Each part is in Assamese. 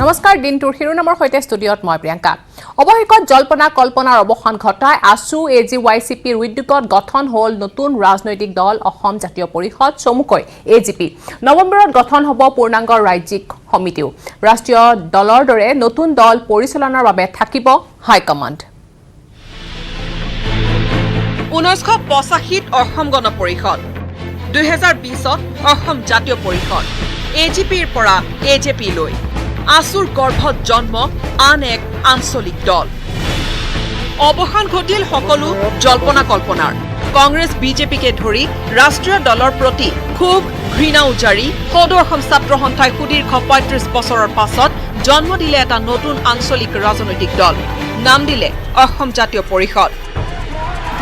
নমস্কাৰ দিনটোৰ শিৰোনামৰ সৈতে ষ্টুডিঅ'ত মই প্ৰিয়ংকা অৱশেষত জল্পনা কল্পনাৰ অৱসান ঘটাই আসু এজিৱাইচিপিৰ উদ্যোগত গঠন হ'ল নতুন ৰাজনৈতিক দল অসম জাতীয় পৰিষদ চমুকৈ এজিপি নৱেম্বৰত গঠন হ'ব পূৰ্ণাংগ ৰাজ্যিক সমিতিও ৰাষ্ট্ৰীয় দলৰ দৰে নতুন দল পৰিচালনাৰ বাবে থাকিব হাইকমাণ্ড 1985 অসম গণ পৰিষদ 2020 অসম জাতীয় পৰিষদ এজিপিৰ পৰা এজেপি লৈ আসুৰ গৰ্ভত জন্ম আন এক আঞ্চলিক দল অৱসান ঘটিল সকলো জল্পনা কল্পনাৰ কংগ্ৰেছ বিজেপিকে ধৰি ৰাষ্ট্ৰীয় দলৰ প্ৰতি খুব ঘৃণা উজাৰি সদৌ অসম ছাত্ৰ সন্থাই সুদীৰ্ঘ ৩৫ বছৰৰ পাছত জন্ম দিলে এটা নতুন আঞ্চলিক ৰাজনৈতিক দল নাম দিলে অসম জাতীয় পৰিষদ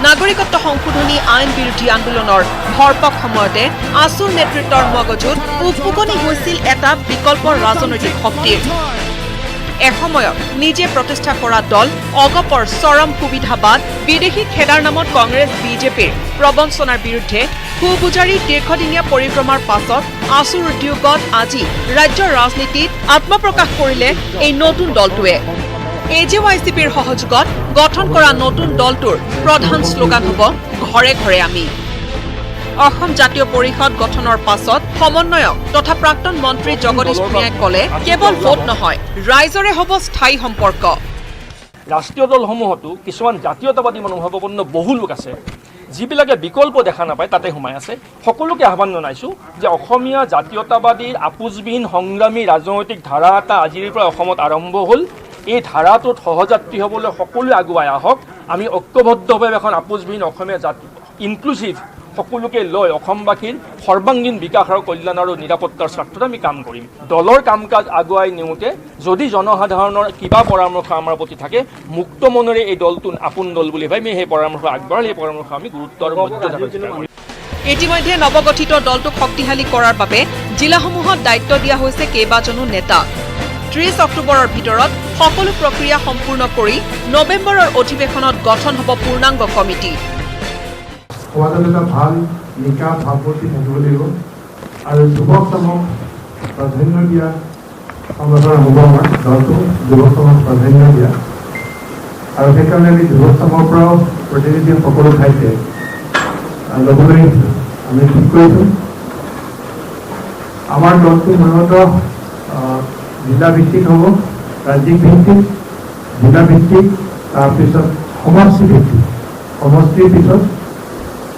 নাগৰিকত্ব সংশোধনী আইন বিৰোধী আন্দোলনৰ ভৰপক সময়তে আসুৰ নেতৃত্বৰ মগজুত উপুকনি হৈছিল এটা বিকল্প ৰাজনৈতিক শক্তিৰ এসময়ত নিজে প্ৰতিষ্ঠা কৰা দল অগপৰ চৰম সুবিধাবাদ বিদেশী খেদাৰ নামত কংগ্ৰেছ বিজেপিৰ প্ৰবঞ্চনাৰ বিৰুদ্ধে সুবুজাৰী দীৰ্ঘদিনীয়া পৰিক্ৰমাৰ পাছত আসুৰ উদ্যোগত আজি ৰাজ্যৰ ৰাজনীতিত আত্মপ্ৰকাশ কৰিলে এই নতুন দলটোৱে এজিৱাইচিপিৰ সহযোগত গঠন কৰা নতুন দলটোৰ প্ৰধান শ্লোগান হ'ব ঘৰে ঘৰে আমি অসম জাতীয় পৰিষদ গঠনৰ পাছত সমন্বয়ক তথা প্ৰাক্তন মন্ত্ৰী জগদীশ ভূঞাই ক'লে কেৱল ভোট নহয় ৰাইজৰে হ'ব স্থায়ী সম্পৰ্ক ৰাষ্ট্ৰীয় দলসমূহতো কিছুমান জাতীয়তাবাদী মনোভাৱাপন্ন বহু লোক আছে যিবিলাকে বিকল্প দেখা নাপায় তাতে সোমাই আছে সকলোকে আহ্বান জনাইছো যে অসমীয়া জাতীয়তাবাদীৰ আপোচবিহীন সংগ্ৰামী ৰাজনৈতিক ধাৰা এটা আজিৰ পৰা অসমত আৰম্ভ হ'ল এই ধাৰাটোত সহযাত্ৰী হ'বলৈ সকলোৱে আগুৱাই আহক আমি ঐক্যবদ্ধভাৱে এখন আপোচবিহীন অসমীয়া জাতি ইনক্লুচিভ সকলোকে লৈ অসমবাসীৰ সৰ্বাংগীন বিকাশ আৰু কল্যাণ আৰু নিৰাপত্তাৰ স্বাৰ্থত আমি কাম কৰিম দলৰ কাম কাজ আগুৱাই নিওঁতে যদি জনসাধাৰণৰ কিবা পৰামৰ্শ আমাৰ প্ৰতি থাকে মুক্ত মনেৰে এই দলটো আপোন দল বুলি ভাবি সেই পৰামৰ্শ আগবঢ়ালে এই পৰামৰ্শ আমি গুৰুত্ব আৰু মৰ্যাদা কৰিম ইতিমধ্যে নৱগঠিত দলটোক শক্তিশালী কৰাৰ বাবে জিলাসমূহত দায়িত্ব দিয়া হৈছে কেইবাজনো নেতা 30 অক্টোবৰৰ ভিতৰত সকলো প্ৰক্ৰিয়া সম্পূৰ্ণ কৰি নৱেম্বৰৰ অধিৱেশনত গঠন হ'ব পূৰ্ণাংগ কমিটি সমাজত এটা ভাল নিকা ভাৱমূৰ্তি থাকিব লাগিব আৰু যুৱক চামক প্ৰাধান্য দিয়া সংগঠন হ'ব আমাৰ দলটো যুৱক চামক প্ৰাধান্য দিয়া আৰু সেইকাৰণে আমি যুৱক চামৰ পৰাও প্ৰতিনিধি সকলো ঠাইতে ল'বলৈ আমি ঠিক কৰিছোঁ আমাৰ দলটো মূলতঃ জিলা ভিত্তিক হ'ব ৰাজ্যিক ভিত্তিক জিলা ভিত্তিক তাৰপিছত সমষ্টি ভিত্তিক সমষ্টিৰ পিছত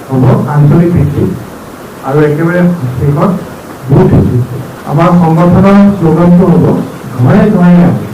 হ'ব আঞ্চলিক ভিত্তিক আৰু একেবাৰে শেষত বুথ ভিত্তিক আমাৰ সংগঠনৰ শ্লোগানটো হ'ব ঘৰে ঘৰে আমি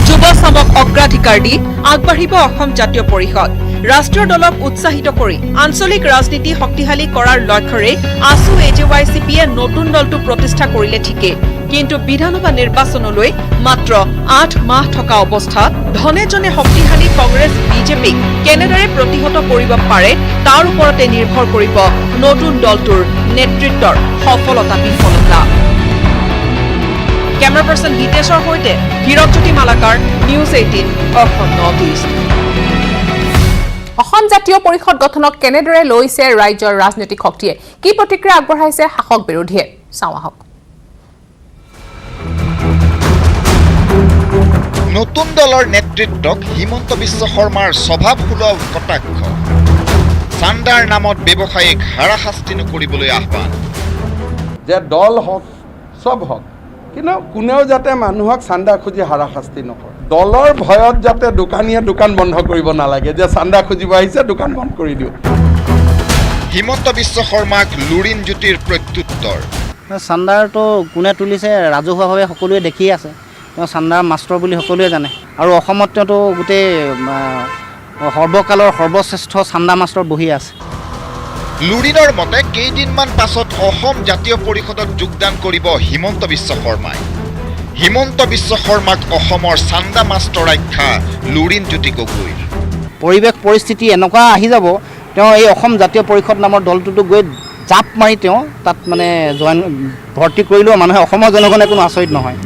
যুৱ চামক অগ্ৰাধিকাৰ দি আগবাঢ়িব অসম জাতীয় পৰিষদ ৰাষ্ট্ৰীয় দলক উৎসাহিত কৰি আঞ্চলিক ৰাজনীতি শক্তিশালী কৰাৰ লক্ষ্যৰে আসু এজিৱাইচিপিয়ে নতুন দলটো প্ৰতিষ্ঠা কৰিলে ঠিকেই কিন্তু বিধানসভা নিৰ্বাচনলৈ মাত্ৰ 8 মাহ থকা অৱস্থাত ধনে জনে শক্তিশালী কংগ্ৰেছ বিজেপিক কেনেদৰে প্ৰতিহত কৰিব পাৰে তাৰ ওপৰতে নিৰ্ভৰ কৰিব নতুন দলটোৰ নেতৃত্বৰ সফলতা বিফলতা কেমেৰা পাৰ্চন হিতেশৰ সৈতে Hirakjyoti Malakar news 18 Assam north east Assam জাতীয় পৰিষদ গঠনক কেনেদৰে লৈছে ৰাজ্যৰ ৰাজনৈতিক শক্তিয়ে কি প্ৰতিক্ৰিয়া আগবঢ়াইছে শাসক বিৰোধীয়ে চাওঁ আহক নতুন দলৰ নেতৃত্বক হিমন্ত বিশ্ব শৰ্মাৰ স্বভাৱসুলভ কটাক্ষ চান্দাৰ নামত ব্যৱসায়িক হাৰাশাস্তি নকৰিবলৈ আহ্বান যে দল হওক সব হওক কিন্তু কোনেও যাতে মানুহক চান্দা খুজি হাৰাশাস্তি নকৰে দলৰ ভয়ত যাতে দোকানীয়ে দোকান বন্ধ কৰিব নালাগে যে চান্দা খুজিব আহিছে দোকান বন্ধ কৰি দিওঁ হিমন্ত বিশ্ব শৰ্মাক লুৰিণ জ্যোতিৰ প্ৰত্যুত্তৰ চান্দাৰটো কোনে তুলিছে ৰাজহুৱাভাৱে সকলোৱে দেখি আছে তেওঁ চান্দাৰ মাষ্টৰ বুলি সকলোৱে জানে আৰু অসমত তেওঁতো গোটেই সৰ্বকালৰ সৰ্বশ্ৰেষ্ঠ চান্দা মাষ্টৰ বহি আছে লুৰিণৰ মতে কেইদিনমান পাছত অসম জাতীয় পৰিষদত যোগদান কৰিব হিমন্ত বিশ্ব শৰ্মাই হিমন্ত বিশ্ব শৰ্মাক অসমৰ চান্দা মাষ্টৰ আখ্যা লুৰিণ জ্যোতি গগৈৰ পৰিৱেশ পৰিস্থিতি এনেকুৱা আহি যাব তেওঁ এই অসম জাতীয় পৰিষদ নামৰ দলটোতো গৈ জাপ মাৰি তেওঁ তাত মানে ভৰ্তি কৰিলেও মানুহে অসমৰ জনগণে কোনো আচৰিত নহয়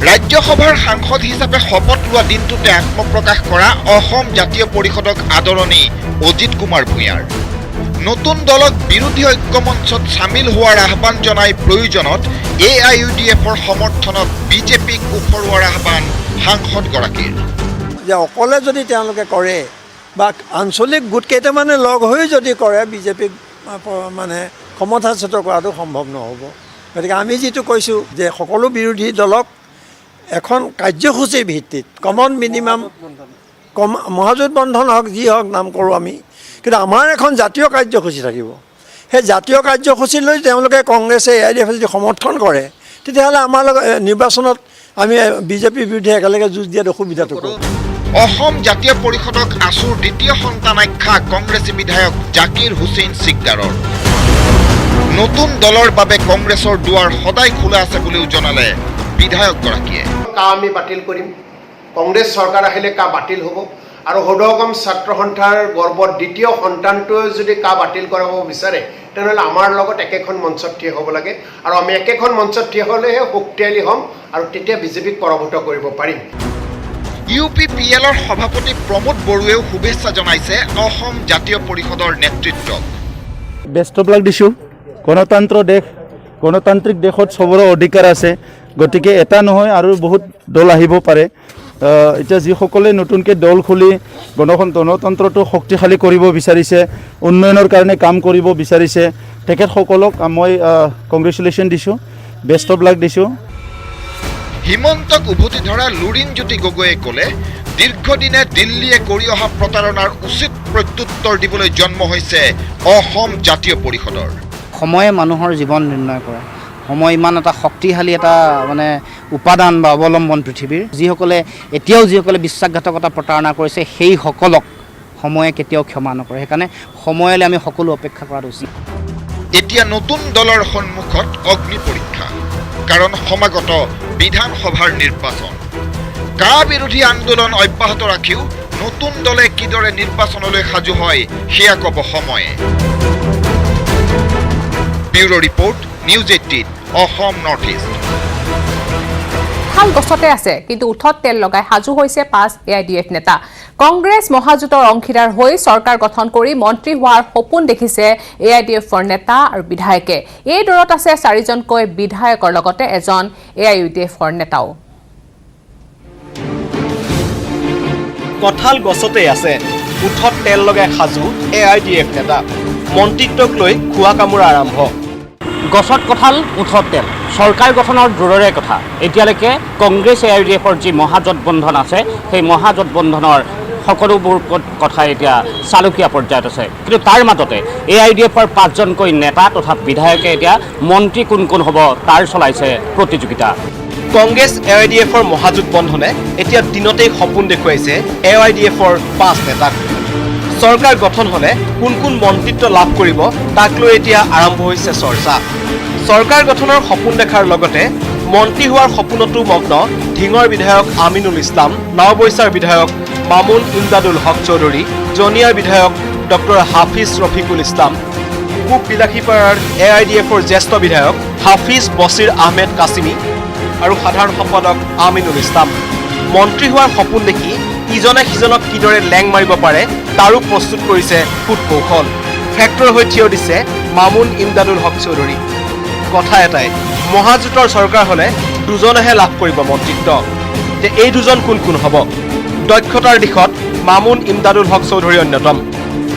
ৰাজ্যসভাৰ সাংসদ হিচাপে শপত লোৱা দিনটোতে আত্মপ্ৰকাশ কৰা অসম জাতীয় পৰিষদক আদৰণি অজিত কুমাৰ ভূঞাৰ নতুন দলক বিৰোধী ঐক্যমঞ্চত সামিল হোৱাৰ আহ্বান জনাই প্ৰয়োজনত AIUDFৰ সমৰ্থনত বিজেপিক উফৰোৱাৰ আহ্বান সাংসদগৰাকীৰ। যে অকলে যদি তেওঁলোকে কৰে বা আঞ্চলিক গোট কেইটামানে লগ হৈ যদি কৰে বিজেপিক মানে ক্ষমতাচ্যুত কৰাটো সম্ভৱ নহ'ব। গতিকে আমি যিটো কৈছোঁ যে সকলো বিৰোধী দলক এখন কাৰ্যসূচীৰ ভিত্তিত কমন মিনিমাম মহাজোঁট বন্ধন হওক যি হওক নাম কৰোঁ আমি, কিন্তু আমাৰ এখন জাতীয় কাৰ্যসূচী থাকিব। সেই জাতীয় কাৰ্যসূচী লৈ তেওঁলোকে কংগ্ৰেছে AIDF যদি সমৰ্থন কৰে তেতিয়াহ'লে আমাৰ লগত নিৰ্বাচনত আমি বিজেপিৰ বিৰুদ্ধে একেলগে যুঁজ দিয়াত অসুবিধাটো কৰোঁ। অসম জাতীয় পৰিষদক আছুৰ দ্বিতীয় সন্তান আখ্যা কংগ্ৰেছী বিধায়ক জাকিৰ হুছেইন সিকদাৰৰ। নতুন দলৰ বাবে কংগ্ৰেছৰ দুৱাৰ সদায় খোলা আছে বুলিও জনালে বিধায়কগৰাকীয়ে। কা আমি বাতিল কৰিম, কংগ্ৰেছ চৰকাৰ আহিলে কা বাতিল হ'ব, আৰু সদৌগম ছাত্ৰ সন্থাৰ গৰ্বৰ দ্বিতীয় সন্তানটোৱে যদি কা বাতিল কৰাব বিচাৰে তেনেহ'লে আমাৰ লগত একেখন মঞ্চত থিয় হ'ব লাগে, আৰু আমি একেখন মঞ্চত থিয় হ'লেহে শক্তিশালী হ'ম আৰু তেতিয়া বিজেপিক পৰাভূত কৰিব পাৰিম। UPPLৰ সভাপতি প্ৰমোদ বড়োৱেও শুভেচ্ছা জনাইছে অসম জাতীয় পৰিষদৰ নেতৃত্বক। বেষ্ট অফ লাক দিছোঁ। গণতান্ত্ৰিক দেশত চবৰে অধিকাৰ আছে, গতিকে এটা নহয় আৰু বহুত দল আহিব পাৰে। এতিয়া যিসকলে নতুনকৈ দল খুলি গণতন্ত্ৰটো শক্তিশালী কৰিব বিচাৰিছে, উন্নয়নৰ কাৰণে কাম কৰিব বিচাৰিছে, তেখেতসকলক মই কংগ্ৰেচুলেশ্যন দিছোঁ, বেষ্ট অফ লাক দিছোঁ। হিমন্তক উভতি ধৰা লুৰিণজ্যোতি গগৈয়ে ক'লে দীৰ্ঘদিনে দিল্লীয়ে কৰি অহা প্ৰতাৰণাৰ উচিত প্ৰত্যুত্তৰ দিবলৈ জন্ম হৈছে অসম জাতীয় পৰিষদৰ। সময়ে মানুহৰ জীৱন নিৰ্ণয় কৰে। সময় ইমান এটা শক্তিশালী এটা মানে উপাদান বা অৱলম্বন পৃথিৱীৰ। যিসকলে বিশ্বাসঘাতকতা প্ৰতাৰণা কৰিছে সেইসকলক সময়ে কেতিয়াও ক্ষমা নকৰে। সেইকাৰণে সময়লৈ আমি সকলো অপেক্ষা কৰাটো উচিত। এতিয়া নতুন দলৰ সন্মুখত অগ্নি পৰীক্ষা, কাৰণ সমাগত বিধানসভাৰ নিৰ্বাচন। কা বিৰোধী আন্দোলন অব্যাহত ৰাখিও নতুন দলে কিদৰে নিৰ্বাচনলৈ সাজু হয় সেয়া ক'ব সময়ে। Bureau report, news 18 Assam north east. ভাল গছতে আছে, কিন্তু উঠত তেল লগাই সাজু হৈছে 5 AIDF নেতা। কংগ্ৰেছ মহাজোঁটৰ অংশীদাৰ হৈ চৰকাৰ গঠন কৰি মন্ত্ৰী হোৱাৰ সপোন দেখিছে AIDFৰ নেতা আৰু বিধায়কে। এই দৌৰত আছে 4জনকৈ বিধায়কৰ লগতে এজন AIDFৰ নেতাও। কঁঠাল গছতে আছে, উঠত তেল লগাই সাজু AIDF নেতা। মন্ত্ৰিত্বক লৈ খোৱা কামোৰা আৰম্ভ। গছত কঁঠাল, উঠত তেল, চৰকাৰ গঠনৰ দূৰৰে কথা। এতিয়ালৈকে কংগ্ৰেছ AIDFৰ যি মহাজোঁট বন্ধন আছে, সেই মহাজোঁট বন্ধনৰ সকলোবোৰ কথা এতিয়া চালুকীয়া পৰ্যায়ত আছে। কিন্তু তাৰ মাজতে AIDFৰ 5জনকৈ নেতা তথা বিধায়কে এতিয়া মন্ত্ৰী কোন কোন হ'ব তাৰ চলাইছে প্ৰতিযোগিতা। কংগ্ৰেছ AIDFৰ মহাজোঁট বন্ধনে এতিয়া দিনতেই সপোন দেখুৱাইছে AIDFৰ 5 নেতাক। চৰকাৰ গঠন হ'লে কোন কোন মন্ত্ৰিত্ব লাভ কৰিব তাক লৈ এতিয়া আৰম্ভ হৈছে চৰ্চা। চৰকাৰ গঠনৰ সপোন দেখাৰ লগতে মন্ত্ৰী হোৱাৰ সপোনতো মগ্ন ঢিঙৰ বিধায়ক আমিনুল ইছলাম, নাওবৈচাৰ বিধায়ক মামুন ইমদাদুল হক চৌধুৰী, জনিয়াৰ বিধায়ক ডক্টৰ হাফিজ ৰফিকুল ইছলাম, পূব বিলাসীপাৰাৰ AIDFৰ জ্যেষ্ঠ বিধায়ক হাফিজ বছিৰ আহমেদ কাছিমি আৰু সাধাৰণ সম্পাদক আমিনুল ইছলাম। মন্ত্ৰী হোৱাৰ সপোন দেখি ইজনে সিজনক কিদৰে লেং মাৰিব পাৰে তাৰো প্ৰস্তুত কৰিছে কূটকৌশল। ফেক্টৰ হৈ থিয় দিছে মামুন ইমদাদুল হক চৌধুৰী। কথা এটাই, মহাজোঁটৰ চৰকাৰ হ'লে দুজনেহে লাভ কৰিব মন্ত্ৰিত্ব। যে এই দুজন কোন কোন হ'ব? দক্ষতাৰ দিশত মামুন ইমদাদুল হক চৌধুৰী অন্যতম।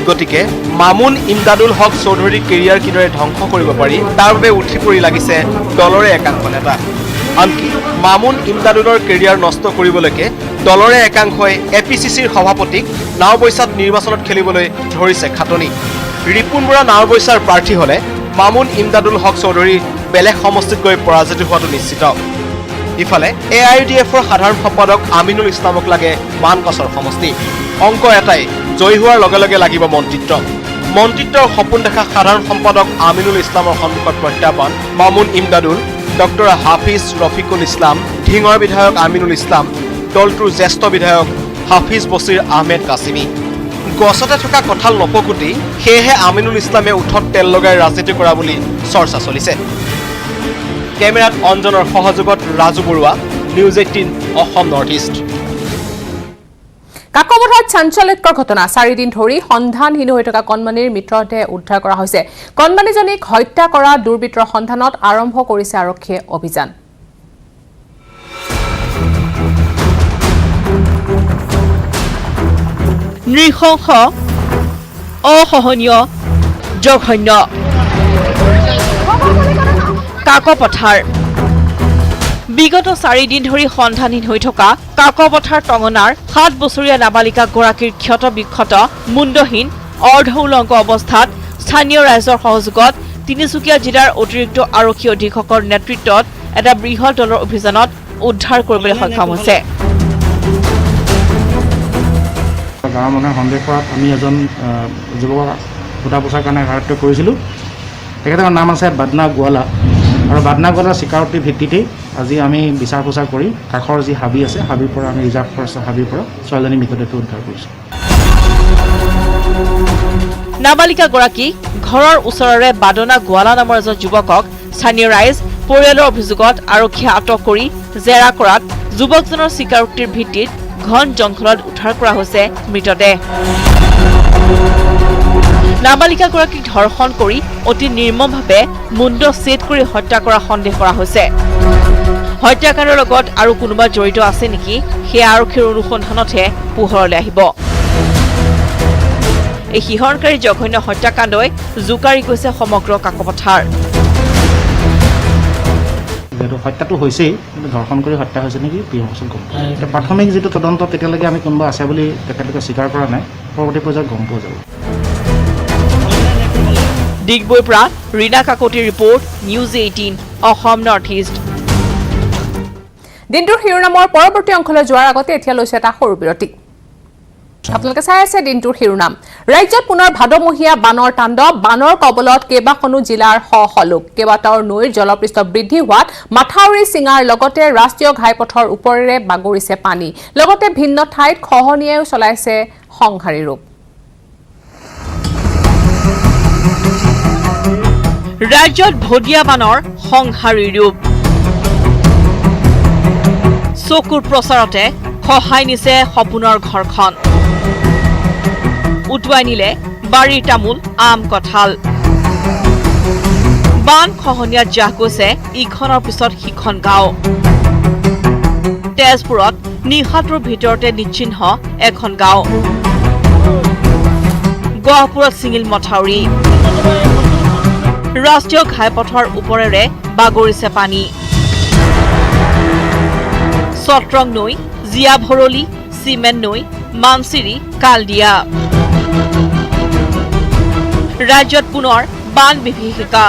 গতিকে মামুন ইমদাদুল হক চৌধুৰীৰ কেৰিয়াৰ কিদৰে ধ্বংস কৰিব পাৰি তাৰ বাবে উঠি পৰি লাগিছে দলৰে একাংশ নেতা। আনকি মামুন ইমদাদুলৰ কেৰিয়াৰ নষ্ট কৰিবলৈকে দলৰে একাংশই APCCৰ সভাপতিক নাওবৈচাত নিৰ্বাচনত খেলিবলৈ ধৰিছে খাটনি। ৰিপুন বৰা নাওবৈচাৰ প্ৰাৰ্থী হ'লে মামুন ইমদাদুল হক চৌধুৰী বেলেগ সমষ্টিত গৈ পৰাজিত হোৱাটো নিশ্চিত। ইফালে AIDFৰ সাধাৰণ সম্পাদক আমিনুল ইছলামক লাগে মানকাছৰ সমষ্টি। অংক এটাই, জয়ী হোৱাৰ লগে লগে লাগিব মন্ত্ৰিত্ব। মন্ত্ৰিত্বৰ সপোন দেখা সাধাৰণ সম্পাদক আমিনুল ইছলামৰ সন্মুখত প্ৰত্যাহ্বান মামুন ইমদাদুল, ডক্টৰ হাফিজ ৰফিকুল ইছলাম, ঢিঙৰ বিধায়ক আমিনুল ইছলাম, দলটোৰ জ্যেষ্ঠ বিধায়ক হাফিজ বছিৰ আহমেদ কাছিমি। গছতে থকা কঁঠাল নপকুটি, সেয়েহে আমিনুল ইছলামে উঠত তেল লগাই ৰাজনীতি কৰা বুলি চৰ্চা চলিছে। কেমেৰাত অঞ্জনৰ সহযোগত Raju Barua, news 18 Assam north east. কাকপথাৰত চাঞ্চল্যকৰ ঘটনা 4 দিন ধৰি সন্ধানহীন হৈ থকা কণমানিৰ মৃতদেহ উদ্ধাৰ কৰা হৈছে কণমানিজনীক হত্যা কৰা দুৰ্বৃত্তৰ সন্ধানত আৰম্ভ কৰিছে আৰক্ষীয়ে অভিযান নৃশংস অসহনীয় জঘন্য কাকপথাৰ বিগত 4 দিন ধৰি সন্ধানহীন হৈ থকা কাকপথাৰ টঙনাৰ 7 বছৰীয়া নাবালিকা গৰাকীৰ ক্ষত বিক্ষত মুণ্ডহীন অৰ্ধ উলংগ অৱস্থাত স্থানীয় ৰাইজৰ সহযোগত তিনিচুকীয়া জিলাৰ অতিৰিক্ত আৰক্ষী অধীক্ষকৰ নেতৃত্বত এটা বৃহৎ দলৰ অভিযানত উদ্ধাৰ কৰিবলৈ সক্ষম হৈছে গাঁৱৰ মানুহে সন্দেহ কৰাত আমি এজন যুৱকক সোধা পোছাৰ কাৰণে আৰক্ষী কৰিছিলোঁ তেখেতৰ নাম আছে বাদনা গোৱালা আৰু বাদনা গোৱালাৰ স্বীকাৰোক্তিৰ ভিত্তিতেই আজি আমি বিচাৰ পোছাৰ কৰি কাষৰ যি হাবি আছে হাবিৰ পৰা আমি ৰিজাৰ্ভ ফৰেষ্টৰ হাবিৰ পৰা ছোৱালীজনীৰ মৃতদেহটো উদ্ধাৰ কৰিছোঁ নাবালিকা গৰাকী ঘৰৰ ওচৰৰে বাদনা গোৱালা নামৰ এজন যুৱকক স্থানীয় ৰাইজ পৰিয়ালৰ অভিযোগত আৰক্ষীয়ে আটক কৰি জেৰা কৰাত যুৱকজনৰ স্বীকাৰোক্তিৰ ভিত্তিত ঘন জংঘলত উদ্ধাৰ কৰা হৈছে মৃতদেহ নাবালিকাগৰাকীক ধৰ্ষণ কৰি অতি নিৰ্মমভাৱে মুণ্ড ছেদ কৰি হত্যা কৰা সন্দেহ কৰা হৈছে হত্যাকাণ্ডৰ লগত আৰু কোনোবা জড়িত আছে নেকি সেয়া আৰক্ষীৰ অনুসন্ধানতহে পোহৰলৈ আহিব এই শিহৰণকাৰী জঘন্য হত্যাকাণ্ডই জোকাৰি গৈছে সমগ্ৰ কাকপথাৰ হত্যাটো হৈছেই ধৰ্ষণ কৰি হত্যা হৈছে নেকি পিছত গম পাওঁ প্ৰাথমিক যিটো তদন্ত তেতিয়ালৈকে আমি কোনোবা আছে বুলি তেখেতলোকে স্বীকাৰ কৰা নাই পৰৱৰ্তী পৰ্যায়ত গম পোৱা যাব ডিগবৈৰ পৰা ৰীনা কাকতিৰ report news 18 Assam north east দিনটোৰ শিৰোনামৰ পৰৱৰ্তী অংশলৈ যোৱাৰ আগতে এতিয়া লৈছে এটা সৰু বিৰতি আপোনালোকে চাই আছে দিনটোৰ শিৰোনাম ৰাজ্যত পুনৰ ভাদমহীয়া বানৰ তাণ্ডৱ বানৰ কবলত কেইবাখনো জিলাৰ লোক কেইবাটাও নৈৰ জলপৃষ্ঠ বৃদ্ধি হোৱাত মাথাউৰি চিঙাৰ লগতে ৰাষ্ট্ৰীয় ঘাইপথৰ ওপৰেৰে বাগৰিছে পানী লগতে ভিন্ন ঠাইত খহনীয়াও চলাইছে সংহাৰী ৰূপ ৰাজ্যত ভদিয়া বানৰ সংহাৰী ৰূপ চকুৰ প্ৰচাৰতে খহাই নিছে সপোনৰ ঘৰখন উটুৱাই নিলে বাৰীৰ তামোল আম কঁঠাল বান খহনীয়াত জাহ গৈছে ইখনৰ পিছত সিখন গাঁও তেজপুৰত নিশাটোৰ ভিতৰতে নিশ্চিহ্ন এখন গাঁও গহপুৰত ছিঙিল মথাউৰি ৰাষ্ট্ৰীয় ঘাইপথৰ ওপৰেৰে বাগৰিছে পানী চট্ৰং নৈ জিয়া ভৰলী চিমেণ্ট নৈ মানচিৰি কালদিয়া ৰাজ্যত পুনৰ বান বিভীষিকা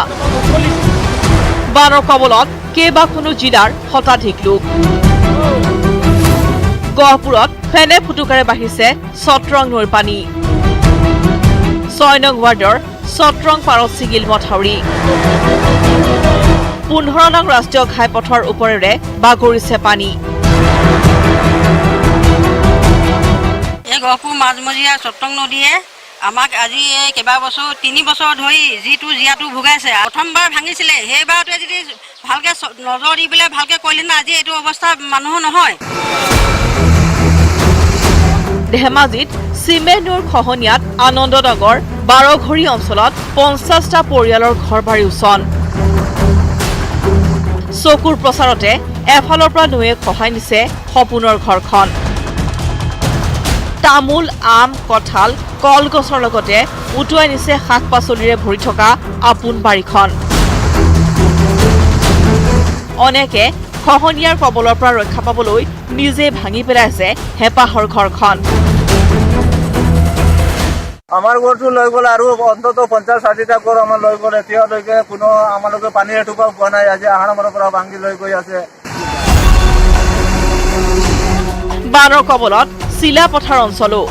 বানৰ কবলত কেইবাখনো জিলাৰ শতাধিক লোক গহপুৰত ফেনে ফুটুকাৰে বাঢ়িছে চট্ৰং নৈৰ পানী 6 নং ৱাৰ্ডৰ চট্ৰং পাৰত ছিগিল মথাউৰি 15 নং ৰাষ্ট্ৰীয় ঘাইপথৰ ওপৰেৰে বাগৰিছে পানী এই গহপুৰ মাজমজিয়া চট্ৰং নদীয়ে আমাক আজি এই কেইবাবছৰ 3 বছৰ ধৰি যিটো জীয়াটো ভোগাইছে প্ৰথমবাৰ ভাঙিছিলে সেইবাৰতে যদি ভালকে নজৰ দি পেলাই ভালকে কৰিলে না আজি এইটো অৱস্থা মানুহ নহয় ধেমাজিত চিমেণ্ট নৈৰ খহনীয়াত আনন্দনগৰ 12 ঘড়ী অঞ্চলত 50টা পৰিয়ালৰ ঘৰবাৰী উচন চকুৰ প্ৰচাৰতে এফালৰ পৰা নৈয়ে খহাই নিছে সপোনৰ ঘৰখন তামোল আম কঁঠাল কলগছৰ লগতে উটুৱাই নিছে শাক পাচলিৰে ভৰি থকা আপোন বাৰীখন অনেকে খহনীয়াৰ কবলৰ পৰা ৰক্ষা পাবলৈ নিজে ভাঙি পেলাইছে হেঁপাহৰ ঘৰখন আমাৰ ঘৰটো লৈ গ'ল আৰু অন্তত 50-60টা ঘৰ আমাৰ লৈ গ'ল এতিয়ালৈকে কোনো আমালোকে পানী এটুপাও পোৱা নাই আজি আহাৰ মানৰ পৰা ভাঙি লৈ গৈ আছে বানৰ কবলত চিলাপথাৰ অঞ্চলো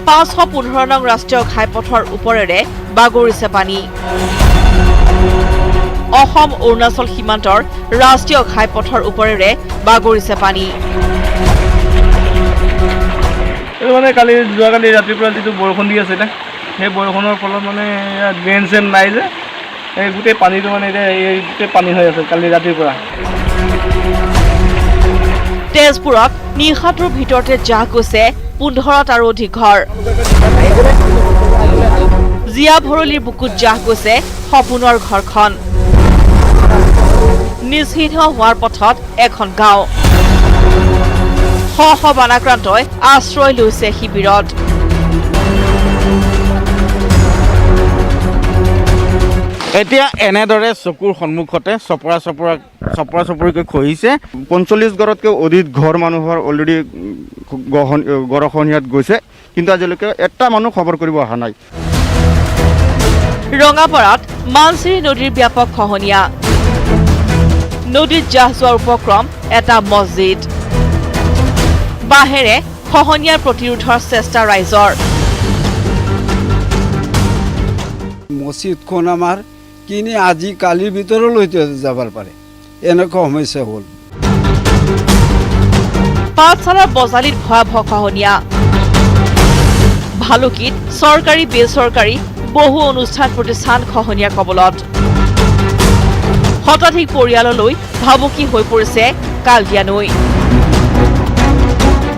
515 নং ৰাষ্ট্ৰীয় ঘাইপথৰ ওপৰেৰে বাগৰিছে পানী অসম অৰুণাচল সীমান্তৰ ৰাষ্ট্ৰীয় ঘাইপথৰ ওপৰেৰে বাগৰিছে পানী মানে যোৱাকালি ৰাতিপুৱা যিটো বৰষুণ দি আছিলে সেই বৰষুণৰ ফলত মানে ড্ৰেইন চেন নাই যে এই গোটেই পানীটো মানে এতিয়া এই গোটেই পানী হৈ আছে কালি ৰাতিৰ পৰা তেজপুৰত নিশাটোৰ ভিতৰতে জাহ গৈছে 15টাৰো অধিক ঘৰ। জিয়া ভৰলীৰ বুকুত জাহ গৈছে সপোনৰ ঘৰখন। নিশ্চিহ্ন হোৱাৰ পথত এখন গাঁও। শ শ বানাক্ৰান্তই আশ্ৰয় লৈছে শিবিৰত। এতিয়া এনেদৰে চকুৰ সন্মুখতে চপৰা চপৰিকৈ খহিছে। 45 ঘৰতকৈ অধিক ঘৰ মানুহৰ অলৰেডি গৰাখহনীয়াত গৈছে, কিন্তু আজিলৈকে এটা মানুহ খবৰ কৰিব অহা নাই। ৰঙাপাৰাত মানচিৰি নদীৰ ব্যাপক খহনীয়া। নদীত জাহ যোৱাৰ উপক্ৰম এটা মছজিদ। বাঁহেৰে খহনীয়াৰ প্ৰতিৰোধৰ চেষ্টা ৰাইজৰ। মছজিদখন আমাৰ কিনে আজি কালিৰ ভিতৰলৈকে যাবৰ পাৰে, এনেকুৱা সমস্যা হ'ল। পাঠশালাৰ বজালীত ভয়াৱহ খহনীয়া। ভালুকিত চৰকাৰী বেচৰকাৰী বহু অনুষ্ঠান প্ৰতিষ্ঠান খহনীয়াৰ কবলত। শতাধিক পৰিয়াললৈ ভাবুকি হৈ পৰিছে কালদিয়া নৈ।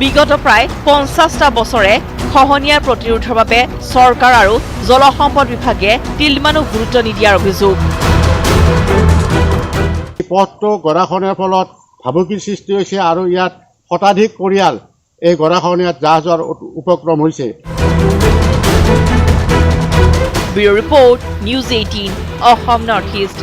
বিগত প্ৰায় 50টা বছৰে খহনীয়াৰ প্ৰতিৰোধৰ বাবে চৰকাৰ আৰু জলসম্পদ বিভাগে তিলমানো গুৰুত্ব নিদিয়াৰ অভিযোগ। পথটো গৰাখহনীয়াৰ ফলত ভাবুকিৰ সৃষ্টি হৈছে আৰু ইয়াত শতাধিক পৰিয়াল এই গৰাখহনীয়াত জাহ যোৱাৰ উপক্ৰম হৈছে। Bureau report, news 18, Assam north east.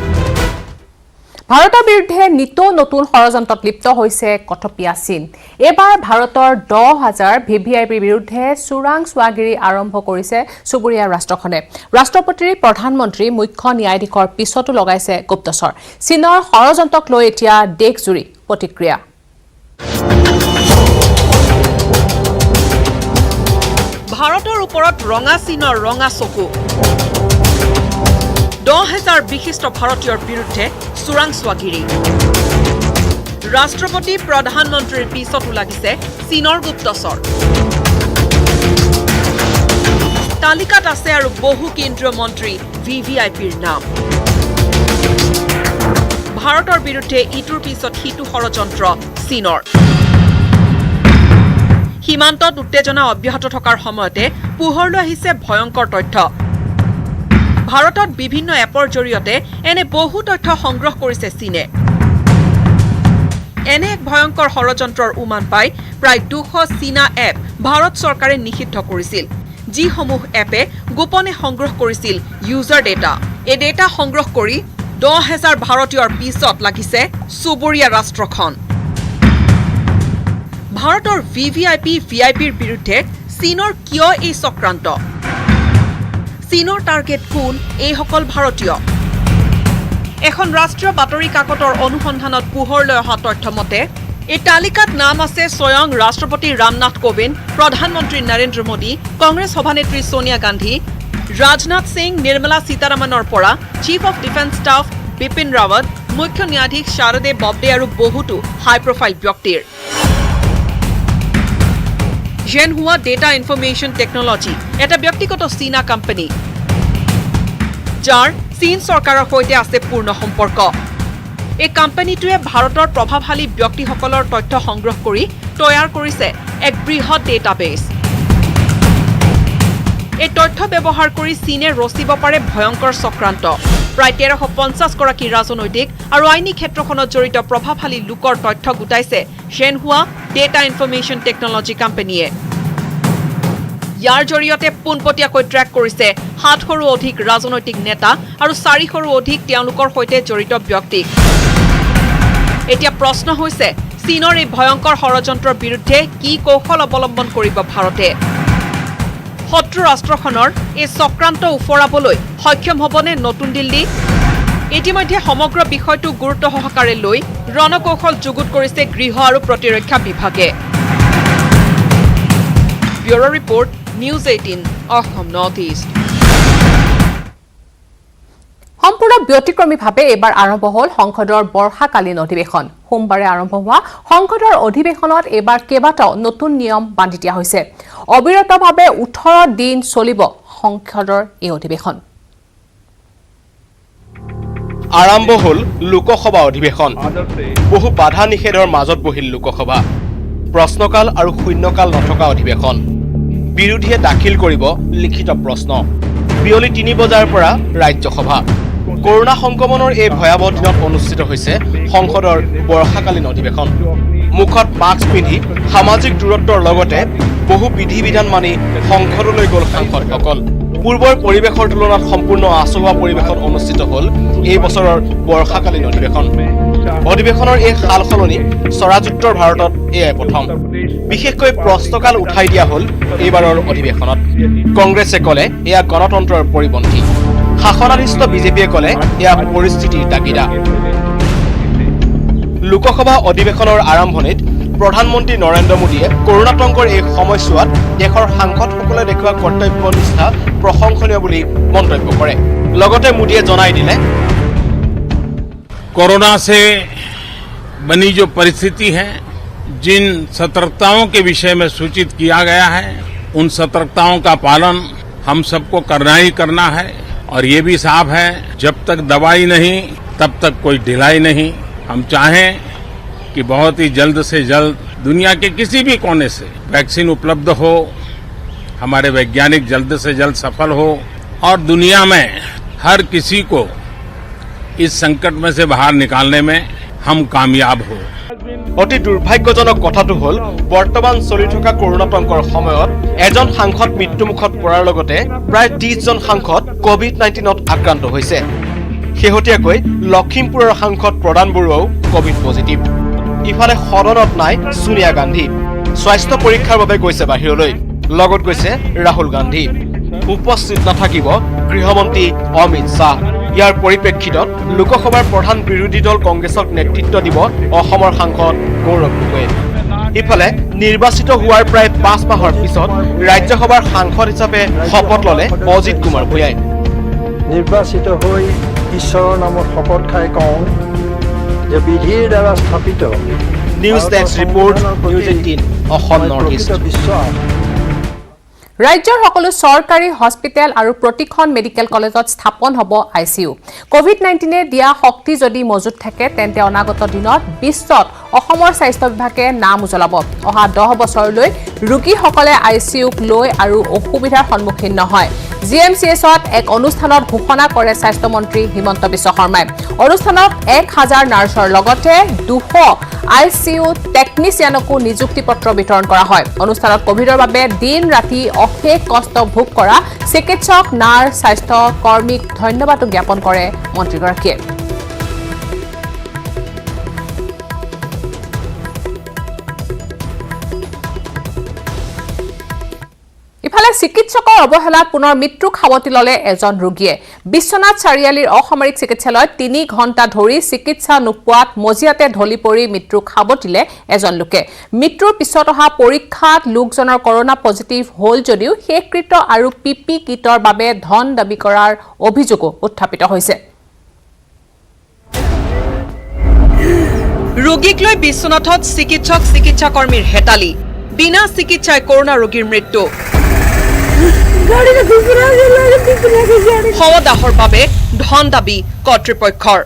ভাৰতৰ বিৰুদ্ধে নিতৌ নতুন ষড়যন্ত্ৰত লিপ্ত হৈছে কথপিয়া চীন। এইবাৰ ভাৰতৰ 10,000 VVIPৰ বিৰুদ্ধে চোৰাং চোৱাগিৰি আৰম্ভ কৰিছে চুবুৰীয়া ৰাষ্ট্ৰখনে। ৰাষ্ট্ৰপতিৰ প্ৰধানমন্ত্ৰী মুখ্য ন্যায়াধীশৰ পিছতো লগাইছে গুপ্তচৰ। চীনৰ ষড়যন্ত্ৰক লৈ এতিয়া দেশজুৰি প্ৰতিক্ৰিয়া। ভাৰতৰ ওপৰত ৰঙা চীনৰ ৰঙা চকু। 10,000 বিশিষ্ট ভাৰতীয়ৰ বিৰুদ্ধে চোৰাং চোৱাগিৰি। ৰাষ্ট্ৰপতি প্ৰধানমন্ত্ৰীৰ পিছতো লাগিছে চীনৰ গুপ্তচৰ। তালিকাত আছে আৰু বহু কেন্দ্ৰীয় মন্ত্ৰী VVIPৰ নাম। ভাৰতৰ বিৰুদ্ধে ইটোৰ পিছত সিটো ষড়যন্ত্ৰ চীনৰ। সীমান্তত উত্তেজনা অব্যাহত থকাৰ সময়তে পোহৰলৈ আহিছে ভয়ংকৰ তথ্য। ভাৰতত বিভিন্ন এপৰ জৰিয়তে এনে বহু তথ্য সংগ্ৰহ কৰিছে চীনে। এনে এক ভয়ংকৰ ষড়যন্ত্ৰৰ উমান পাই প্ৰায় 200 চীনা এপ ভাৰত চৰকাৰে নিষিদ্ধ কৰিছিল, যিসমূহ এপে গোপনে সংগ্ৰহ কৰিছিল ইউজাৰ ডেটা। এই ডেটা সংগ্ৰহ কৰি 10,000 ভাৰতীয়ৰ পিছত লাগিছে চুবুৰীয়া ৰাষ্ট্ৰখন। ভাৰতৰ VVIPৰ বিৰুদ্ধে চীনৰ কিয় এই চক্ৰান্ত? চীনৰ টাৰ্গেট কোন এইসকল ভাৰতীয়? এখন ৰাষ্ট্ৰীয় বাতৰি কাকতৰ অনুসন্ধানত পোহৰলৈ অহা তথ্য মতে এই তালিকাত নাম আছে স্বয়ং ৰাষ্ট্ৰপতি ৰামনাথ কোবিন্দ, প্ৰধানমন্ত্ৰী নৰেন্দ্ৰ মোদী, কংগ্ৰেছ সভানেত্ৰী সোনিয়া গান্ধী, ৰাজনাথ সিং, নিৰ্মলা সীতাৰামনৰ পৰা chief of defence staff Bipin Rawat, মুখ্য ন্যায়াধীশ শাৰদে ববডে আৰু বহুতো হাই প্ৰফাইল ব্যক্তিৰ। জেনহুৱা ডেটা ইনফৰমেশ্যন টেকনলজি এটা ব্যক্তিগত চীনা কোম্পানী, যাৰ চীন চৰকাৰৰ সৈতে আছে পূৰ্ণ সম্পৰ্ক। এই কোম্পানীটোৱে ভাৰতৰ প্ৰভাৱশালী ব্যক্তিসকলৰ তথ্য সংগ্ৰহ কৰি তৈয়াৰ কৰিছে এক বৃহৎ ডেটাবেছ। এই তথ্য ব্যৱহাৰ কৰি চীনে ৰচিব পাৰে ভয়ংকৰ চক্ৰান্ত। প্ৰায় 1350 গৰাকী ৰাজনৈতিক আৰু আইনী ক্ষেত্ৰখনত জড়িত প্ৰভাৱশালী লোকৰ তথ্য গোটাইছে জেনহুৱা ডেটা ইনফৰমেশ্যন টেকনলজি কোম্পানীয়ে। ইয়াৰ জৰিয়তে পোনপটীয়াকৈ ট্ৰেক কৰিছে 700ৰো অধিক ৰাজনৈতিক নেতা আৰু 400ৰো অধিক তেওঁলোকৰ সৈতে জড়িত ব্যক্তিক। এতিয়া প্ৰশ্ন হৈছে, চীনৰ এই ভয়ংকৰ ষড়যন্ত্ৰৰ বিৰুদ্ধে কি কৌশল অৱলম্বন কৰিব ভাৰতে? শত্ৰু ৰাষ্ট্ৰখনৰ এই চক্ৰান্ত উফৰাবলৈ সক্ষম হ'বনে নতুন দিল্লী? ইতিমধ্যে সমগ্ৰ বিষয়টো গুৰুত্ব সহকাৰে লৈ ৰণকৌশল যুগুত কৰিছে গৃহ আৰু প্ৰতিৰক্ষা বিভাগে। Bureau report, news 18, Assam north east. সম্পূৰ্ণ ব্যতিক্ৰমীভাৱে এইবাৰ আৰম্ভ হ'ল সংসদৰ বৰ্ষাকালীন অধিৱেশন। সোমবাৰে আৰম্ভ হোৱা সংসদৰ অধিৱেশনত এইবাৰ কেইবাটাও নতুন নিয়ম বান্ধি দিয়া হৈছে। অবিৰতভাৱে 18 দিন চলিব সংসদৰ এই অধিৱেশন। আৰম্ভ হ'ল লোকসভা অধিৱেশন। বহু বাধা নিষেধৰ মাজত বহিল লোকসভা। প্ৰশ্নকাল আৰু শূন্যকাল নথকা অধিৱেশন বিৰোধীয়ে দাখিল কৰিব লিখিত প্ৰশ্ন বিয়লি 3 বজাৰ পৰা ৰাজ্যসভা কৰোনা সংক্ৰমণৰ এই ভয়াৱহ দিনত অনুষ্ঠিত হৈছে সংসদৰ বৰ্ষাকালীন অধিৱেশন মুখত মাস্ক পিন্ধি সামাজিক দূৰত্বৰ লগতে বহু বিধি বিধান মানি সংসদলৈ গ'ল সাংসদসকল পূৰ্বৰ পৰিৱেশৰ তুলনাত সম্পূৰ্ণ আচহুৱা পৰিৱেশত অনুষ্ঠিত হ'ল এই বছৰৰ বৰ্ষাকালীন অধিৱেশনৰ এই সালসলনি স্বৰাজোত্তৰ ভাৰতত এয়াই প্ৰথম বিশেষকৈ প্ৰশ্নকাল উঠাই দিয়া হ'ল এইবাৰৰ অধিৱেশনত কংগ্ৰেছে ক'লে এয়া গণতন্ত্ৰৰ পৰিপন্থী শাসনাধীষ্ঠ বিজেপিয়ে ক'লে এয়া পৰিস্থিতিৰ তাগিদা লোকসভা অধিৱেশনৰ আৰম্ভণিত প্ৰধানমন্ত্ৰী নৰেন্দ্ৰ মোদীয়ে কৰোনাতংকৰ এই সময়ছোৱাত দেশৰ সাংসদসকলে দেখুওৱা কৰ্তব্যনিষ্ঠা প্ৰশংসনীয় বুলি মন্তব্য কৰে লগতে মোদীয়ে জনাই দিলে कोरोना से बनी जो परिस्थिति है जिन सतर्कताओं के विषय में सूचित किया गया है उन सतर्कताओं का पालन हम सबको करना ही करना है और ये भी साफ है जब तक दवाई नहीं तब तक कोई ढिलाई नहीं हम चाहें कि बहुत ही जल्द से जल्द दुनिया के किसी भी कोने से वैक्सीन उपलब्ध हो हमारे वैज्ञानिक जल्द से जल्द सफल हो और दुनिया में हर किसी को इस संकट में से बाहर निकालने में हम कामयाब हो অতি দুৰ্ভাগ্যজনক কথাটো হ'ল বৰ্তমান চলি থকা কৰোনাতংকৰ সময়ত এজন সাংসদ মৃত্যুমুখত পৰাৰ লগতে প্ৰায় 30 জন সাংসদ কোভিড-19ত আক্ৰান্ত হৈছে শেহতীয়াকৈ লখিমপুৰৰ সাংসদ প্ৰদান বৰুৱাও কোভিড পজিটিভ ইফালে সদনত নাই সোনিয়া গান্ধী স্বাস্থ্য পৰীক্ষাৰ বাবে গৈছে বাহিৰলৈ লগত গৈছে ৰাহুল গান্ধী উপস্থিত নাথাকিব গৃহমন্ত্ৰী অমিত শাহ ইয়াৰ পৰিপ্ৰেক্ষিতত লোকসভাৰ প্ৰধান বিৰোধী দল কংগ্ৰেছক নেতৃত্ব দিব অসমৰ সাংসদ গৌৰৱ গগৈ ইফালে নিৰ্বাচিত হোৱাৰ প্ৰায় 5 মাহৰ পিছত ৰাজ্যসভাৰ সাংসদ হিচাপে শপত ল'লে অজিত কুমাৰ ভূঞাই নিৰ্বাচিত হৈ ঈশ্বৰৰ নামত শপত খাই কওঁ যে বিধিৰ দ্বাৰা স্থাপিত news desk report news 18 Assam north east ৰাজ্যৰ সকলো চৰকাৰী হস্পিটেল আৰু প্ৰতিখন মেডিকেল কলেজত স্থাপন হ'ব ICU কোভিড-19 দিয়া শক্তি যদি মজুত থাকে তেন্তে অনাগত দিনত বিশ্বত অসমৰ স্বাস্থ্য বিভাগে নাম উজ্বলাব অহা 10 বছৰলৈ ৰোগীসকলে ICUক লৈ আৰু অসুবিধাৰ সন্মুখীন নহয় GMCHত এক অনুষ্ঠানত ঘোষণা কৰে স্বাস্থ্য মন্ত্ৰী হিমন্ত বিশ্ব শৰ্মাই অনুষ্ঠানত 1000 নাৰ্ছৰ লগতে 200 ICU টেকনিচিয়ানকো নিযুক্তি পত্ৰ বিতৰণ কৰা হয় অনুষ্ঠানত কোভিডৰ বাবে দিন ৰাতি অশেষ কষ্ট ভোগ কৰা চিকিৎসক নাৰ্ছ স্বাস্থ্য কৰ্মীক ধন্যবাদ জ্ঞাপন কৰে মন্ত্ৰীগৰাকীয়ে ইফালে চিকিৎসকৰ অৱহেলাত পুনৰ মৃত্যুক সাৱটি ল'লে এজন ৰোগীয়ে বিশ্বনাথ চাৰিআলিৰ অসামৰিক চিকিৎসালয়ত 3 ঘণ্টা ধৰি চিকিৎসা নোপোৱাত মজিয়াতে ঢলি পৰি মৃত্যুক সাৱটিলে এজন লোকে মৃত্যুৰ পিছত অহা পৰীক্ষাত লোকজনৰ কৰোনা পজিটিভ হ'ল যদিও শেষকৃত্য আৰু পিপি কিটৰ বাবে ধন দাবী কৰাৰ অভিযোগো উত্থাপিত হৈছে ৰোগীক লৈ বিশ্বনাথত চিকিৎসাকৰ্মীৰ হেতালি বিনা চিকিৎসাই কৰোনা ৰোগীৰ মৃত্যু সৱদাহৰ বাবে ধন দাবী কৰ্তৃপক্ষৰ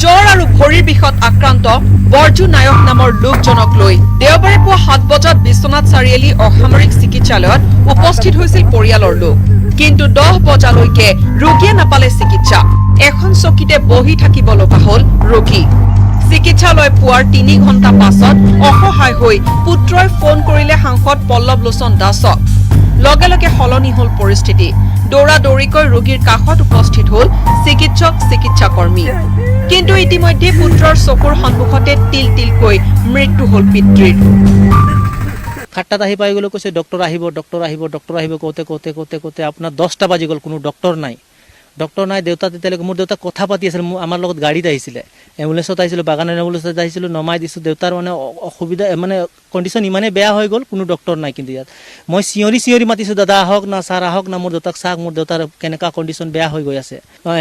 জ্বৰ আৰু ভৰিৰ বিষত আক্ৰান্ত বৰজু নায়ক নামৰ লোকজনক লৈ দেওবাৰে পুৱা 7 বজাত বিশ্বনাথ চাৰিআলি অসামৰিক চিকিৎসালয়ত উপস্থিত হৈছিল পৰিয়ালৰ লোক কিন্তু 10 বজালৈকে ৰোগীয়ে নাপালে চিকিৎসা এখন চকীতে বহি থাকিব লগা হ'ল ৰোগী চিকিৎসালয় পুৱাৰ 3 ঘণ্টা পাছত অসহায় হৈ পুত্ৰই ফোন কৰিলে সাংসদ পল্লৱ লোচন দাসক লগে লগে সলনি হ'ল পৰিস্থিতি দৌৰা দৌৰিকৈ ৰোগীৰ কাষত উপস্থিত হ'ল চিকিৎসাকৰ্মী কিন্তু ইতিমধ্যে পুত্ৰৰ চকুৰ সন্মুখতে তিল তিলকৈ মৃত্যু হ'ল পিতৃৰ খাট্টাত আহি পাই গ'লে কৈছে ডক্টৰ আহিব কওঁতে আপোনাৰ 10টা বাজি গ'ল কোনো ডক্টৰ নাই দেউতা তেতিয়ালৈকে মোৰ দেউতা কথা পাতি আছিল আমাৰ লগত গাড়ীত আহিছিলে এম্বুলেন্সত আহিছিলোঁ বাগানৰ এম্বুলেন্সত আহিছিলোঁ নমাই দিছোঁ দেউতাৰ মানে অসুবিধা মানে কণ্ডিশ্যন ইমানেই বেয়া হৈ গ'ল কোনো ডক্টৰ নাই কিন্তু ইয়াত মই চিঞৰি মাতিছোঁ দাদা আহক না ছাৰ আহক না মোৰ দেউতাক চাওক মোৰ দেউতাৰ কেনেকুৱা কণ্ডিশ্যন বেয়া হৈ গৈ আছে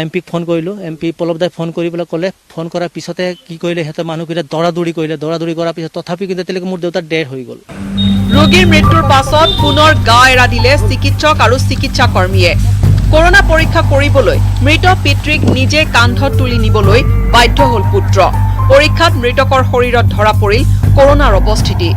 MP ফোন কৰিলোঁ MP পল্লৱদাই ফোন কৰি পেলাই ক'লে ফোন কৰাৰ পিছতে কি কৰিলে সিহঁতে মানুহকেইটা দৌৰা দৌৰি কৰাৰ পিছত তথাপি কিন্তু তেতিয়ালৈকে মোৰ দেউতাৰ ডেথ হৈ গ'ল ৰোগীৰ মৃত্যুৰ পাছত পুনৰ গা এৰা দিলে চিকিৎসক আৰু চিকিৎসাকৰ্মীয়ে কৰোনা পৰীক্ষা কৰিবলৈ মৃত পিতৃক নিজে কান্ধত তুলি নিবলৈ বাধ্য হ'ল পুত্ৰ পৰীক্ষাত মৃতকৰ শৰীৰত ধৰা পৰিল কৰোনাৰ উপস্থিতি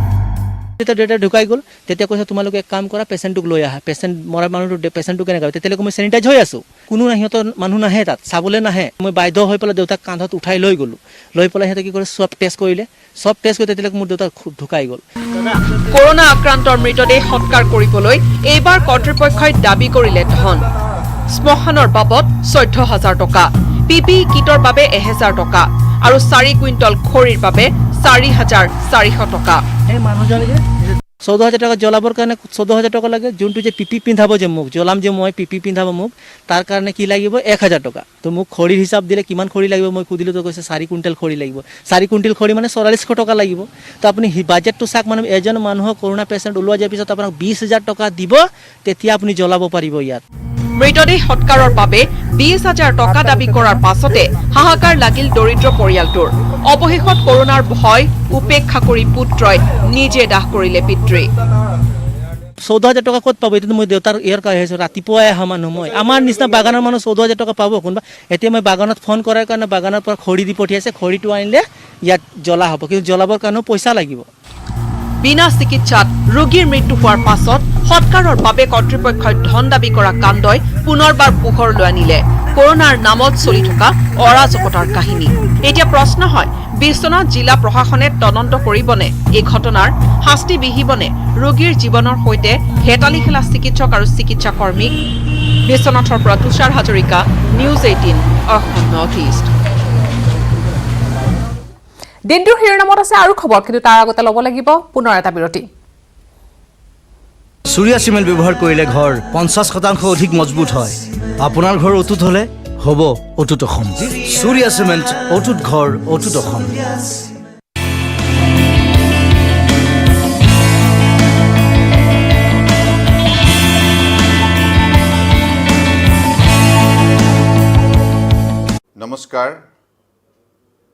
তেতিয়া ডেটা ঢুকাই গ'ল তেতিয়া কৈছে তোমালোকে এক কাম কৰা পেচেণ্টটোক লৈ আহা পেচেণ্ট মৰা মানুহটো পেচেণ্টটো কেনেকৈ তেতিয়ালৈকে মই চেনিটাইজ হৈ আছোঁ কোনো সিহঁতৰ মানুহ নাহে তাত চাবলৈ নাহে মই বাধ্য হৈ পেলাই দেউতাক কান্ধত উঠাই লৈ গ'লোঁ লৈ পেলাই সিহঁতে কি কৰে চব টেষ্ট কৰিলে চব টেষ্ট কৰি তেতিয়ালৈকে মোৰ দেউতা ঢুকাই গ'ল কৰোনা আক্ৰান্তৰ মৃতদেহ সৎকাৰ কৰিবলৈ এইবাৰ কৰ্তৃপক্ষই দাবী কৰিলে ধন শ্মশানৰ বাবদ 14,000 টকা PPE কিটৰ বাবে 1,000 টকা আৰু 4 কুইণ্টল খৰিৰ বাবে 4,400 টকা এই মানুহজনে 14,000 টকা জ্বলাবৰ কাৰণে 14,000 টকা লাগে যোনটো যে পিপি পিন্ধাব যে মোক জ্বলাম যে মই পিপি পিন্ধাব মোক তাৰ কাৰণে কি লাগিব 1,000 টকা তো মোক খৰিৰ হিচাপ দিলে কিমান খৰি লাগিব মই সুধিলোঁ তো কৈছে 4 কুইণ্টেল খৰি লাগিব 4 কুইণ্টেল খৰি মানে 4400 টকা লাগিব তো আপুনি বাজেটটো চাওক মানে এজন মানুহক কৰোনা পেচেণ্ট ওলোৱা যোৱাৰ পিছত আপোনাক 20,000 টকা দিব তেতিয়া আপুনি জ্বলাব পাৰিব ইয়াত মৃতদেহ সৎকাৰৰ বাবে 20,000 টকা দাবী কৰাৰ পাছতে হাহাকাৰ লাগিল দৰিদ্ৰ পৰিয়ালটোৰ অৱশেষত কৰোনাৰ ভয় উপেক্ষা কৰি পুত্ৰই নিজে দাহ কৰিলে পিতৃ 14,000 টকা ক'ত পাব এইটো মই দেউতাৰ ইয়াৰ কৈ আছোঁ ৰাতিপুৱাই অহা মানুহ মই আমাৰ নিচিনা বাগানৰ মানুহ 14,000 টকা পাব কোনোবা এতিয়া মই বাগানত ফোন কৰাৰ কাৰণে বাগানৰ পৰা খৰি দি পঠিয়াইছে খৰিটো আনিলে ইয়াত জ্বলা হ'ব কিন্তু জ্বলাবৰ কাৰণেও পইচা লাগিব বিনা চিকিৎসাত ৰোগীৰ মৃত্যু হোৱাৰ পাছত সৎকাৰৰ বাবে কৰ্তৃপক্ষই ধন দাবী কৰা কাণ্ডই পুনৰবাৰ পোহৰলৈ আনিলে কৰোনাৰ নামত চলি থকা অৰাজকতাৰ কাহিনী এতিয়া প্ৰশ্ন হয় বিশ্বনাথ জিলা প্ৰশাসনে তদন্ত কৰিবনে এই ঘটনাৰ শাস্তি বিহিবনে ৰোগীৰ জীৱনৰ সৈতে হেতালি খেলা চিকিৎসক আৰু চিকিৎসা কৰ্মীক বিশ্বনাথৰ পৰা Tushar Hazarika news 18 Assam north east দিনটোৰ শিৰোনামত আছে আৰু খবৰ কিন্তু তাৰ আগতে ল'ব লাগিব পুনৰ এটা বিৰতি সূৰ্যা চিমেণ্ট ব্যৱহাৰ কৰিলে ঘৰ 50% অধিক মজবুত হয় আপোনাৰ ঘৰ অটুট হ'লে হ'ব অটুট অসম সূৰ্যা চিমেণ্ট অটুট ঘৰ অটুট অসম নমস্কাৰ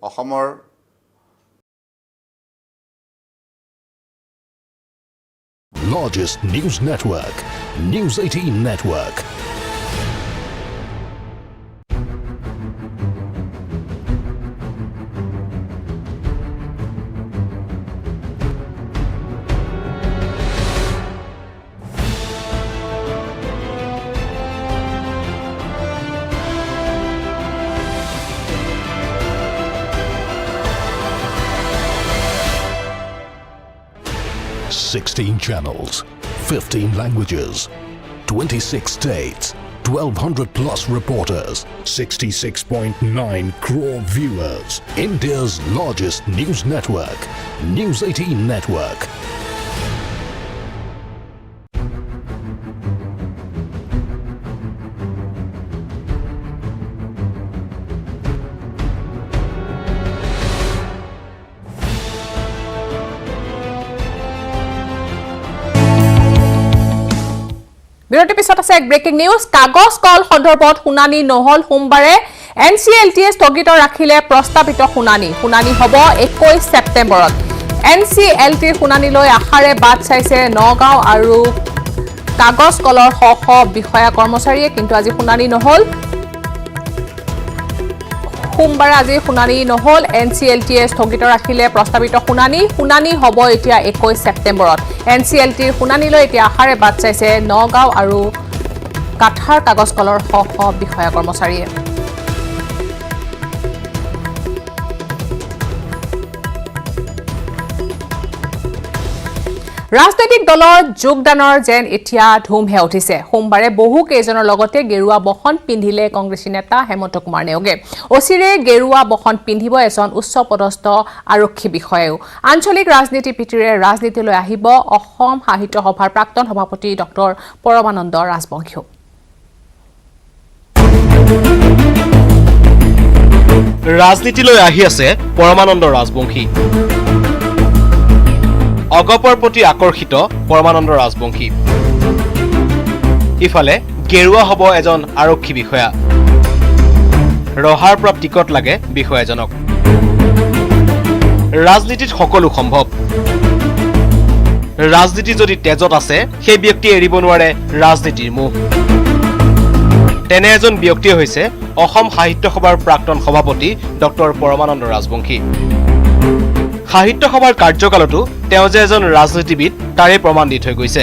অসমৰ largest news network, News 18 Network. Sixteen channels, 15 languages, 26 states, 1,200 plus reporters, 66.9 crore viewers. India's largest news network, News 18 Network. বিৰতিৰ পিছত আছে এক ব্ৰেকিং নিউজ কাগজ কল সন্দৰ্ভত শুনানি নহল সোমবাৰে NCLTয়ে স্থগিত ৰাখিলে প্ৰস্তাৱিত শুনানি হ'ব 21 ছেপ্টেম্বৰত NCLTৰ শুনানিলৈ আশাৰে বাট চাইছে নগাঁও আৰু কাগজ কলৰ শ বিষয়া কৰ্মচাৰীয়ে কিন্তু আজি শুনানি নহল সোমবাৰে আজি শুনানি নহল NCLTয়ে স্থগিত ৰাখিলে প্ৰস্তাৱিত শুনানি হ'ব এতিয়া 21 ছেপ্টেম্বৰত NCLTৰ শুনানিলৈ এতিয়া আশাৰে বাট চাইছে নগাঁও আৰু কাঠাৰ কাগজ কলৰ শ বিষয়া কৰ্মচাৰীয়ে ৰাজনৈতিক দলৰ যোগদানৰ যেন এতিয়া ধুমহে উঠিছে সোমবাৰে বহু কেইজনৰ লগতে গেৰুৱা বহন পিন্ধিলে কংগ্ৰেছী নেতা হেমন্ত কুমাৰ নেওগে অচিৰে গেৰুৱা বহন পিন্ধিব এজন উচ্চ পদস্থ আৰক্ষী বিষয়াও আঞ্চলিক ৰাজনীতি পিঠিৰে ৰাজনীতিলৈ আহিব অসম সাহিত্য সভাৰ প্ৰাক্তন সভাপতি ডক্টৰ পৰমানন্দ ৰাজবংশী ৰাজনীতিলৈ আহি আছে পৰমানন্দ ৰাজবংশী অগপৰ প্ৰতি আকৰ্ষিত পৰমানন্দ ৰাজবংশী ইফালে গেৰুৱা হ'ব এজন আৰক্ষী বিষয়া ৰহাৰ পৰা টিকট লাগে বিষয়াজনক ৰাজনীতিত সকলো সম্ভৱ ৰাজনীতি যদি তেজত আছে সেই ব্যক্তি এৰিব নোৱাৰে ৰাজনীতিৰ মোহ তেনে এজন ব্যক্তি হৈছে অসম সাহিত্য সভাৰ প্ৰাক্তন সভাপতি ডক্টৰ পৰমানন্দ ৰাজবংশী সাহিত্য সভাৰ কাৰ্যকালতো তেওঁ যে এজন ৰাজনীতিবিদ তাৰে প্ৰমাণ দি থৈ গৈছে।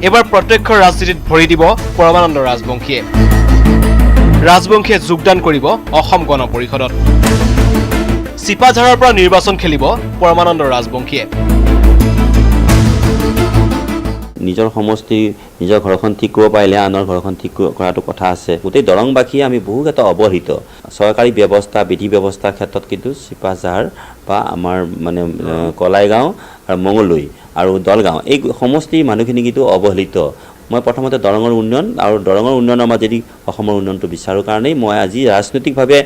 এবাৰ প্ৰত্যক্ষ ৰাজনীতিত ভৰি দিব পৰমানন্দ ৰাজবংশীয়ে। ৰাজবংশীয়ে যোগদান কৰিব অসম গণ পৰিষদত। চিপাঝাৰৰ পৰা নিৰ্বাচন খেলিব পৰমানন্দ ৰাজবংশীয়ে। নিজৰ সমষ্টি নিজৰ ঘৰখন ঠিক কৰিব পাৰিলে আনৰ ঘৰখন ঠিক কৰাটো কথা আছে। গোটেই দৰংবাসী আমি বহুত এটা অৱহেলিত চৰকাৰী ব্যৱস্থা বিধি ব্যৱস্থাৰ ক্ষেত্ৰত কিন্তু চিপাঝাৰ বা আমাৰ মানে কলাইগাঁও আৰু মঙলদৈ আৰু দলগাঁও এই সমষ্টিৰ মানুহখিনি কিন্তু অৱহেলিত। মই প্ৰথমতে দৰঙৰ উন্নয়ন আৰু দৰঙৰ উন্নয়নৰ মাজেদি অসমৰ উন্নয়নটো বিচাৰোঁ কাৰণেই মই আজি ৰাজনৈতিকভাৱে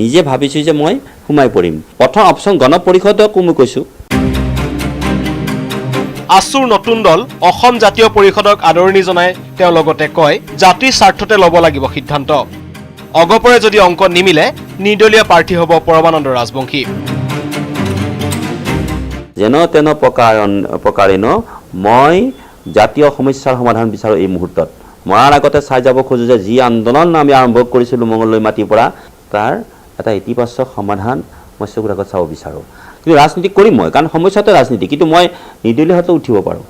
নিজে ভাবিছোঁ যে মই সোমাই পৰিম। প্ৰথম অপশ্যন গণ পৰিষদকো মই কৈছোঁ। আছুৰ নতুন দল অসম জাতীয় পৰিষদক আদৰণি জনাই তেওঁ লগতে কয় জাতিৰ স্বাৰ্থতে ল'ব লাগিব সিদ্ধান্ত। অগপৰে যদি অংক নিমিলে নিৰ্দলীয় প্ৰাৰ্থী হ'ব পৰমানন্দ ৰাজবংশী। যেন তেন প্ৰকাৰেণ মই জাতীয় সমস্যাৰ সমাধান বিচাৰোঁ এই মুহূৰ্তত। মৰাৰ আগতে চাই যাব খোজোঁ যে যি আন্দোলন আমি আৰম্ভ কৰিছিলোঁ মঙলদৈ মাটিৰ পৰা তাৰ এটা ইতিবাচক সমাধান মই চকুৰ আগত চাব বিচাৰোঁ। কিন্তু ৰাজনীতি কৰিম মই কাৰণ সমস্যাটো ৰাজনীতি, কিন্তু মই নিৰ্দলীয় হাতত উঠিব পাৰোঁ।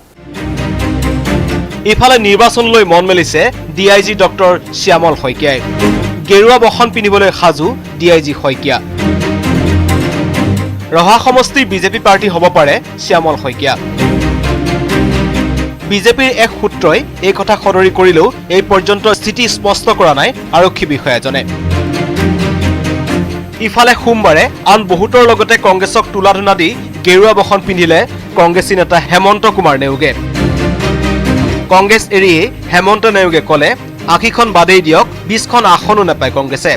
ইফালে নিৰ্বাচনলৈ মন মেলিছে DIG ডক্টৰ শ্যামল শইকীয়াই। গেৰুৱা বসন পিন্ধিবলৈ সাজু DIG শইকীয়া। ৰহা সমষ্টিৰ বিজেপি প্ৰাৰ্থী হ'ব পাৰে শ্যামল শইকীয়া। বিজেপিৰ এক সূত্ৰই এই কথা সদৰি কৰিলেও এই পৰ্যন্ত স্থিতি স্পষ্ট কৰা নাই আৰক্ষী বিষয়াজনে। ইফালে সোমবাৰে আন বহুতৰ লগতে কংগ্ৰেছক তোলাধনা দি গেৰুৱা বসন পিন্ধিলে কংগ্ৰেছী নেতা হেমন্ত কুমাৰ নেওগে। কংগ্ৰেছ এৰিয়ে হেমন্ত নেওগে ক'লে আঁকিখন বাদেই দিয়ক 20খন আসনো নাপায় কংগ্ৰেছে।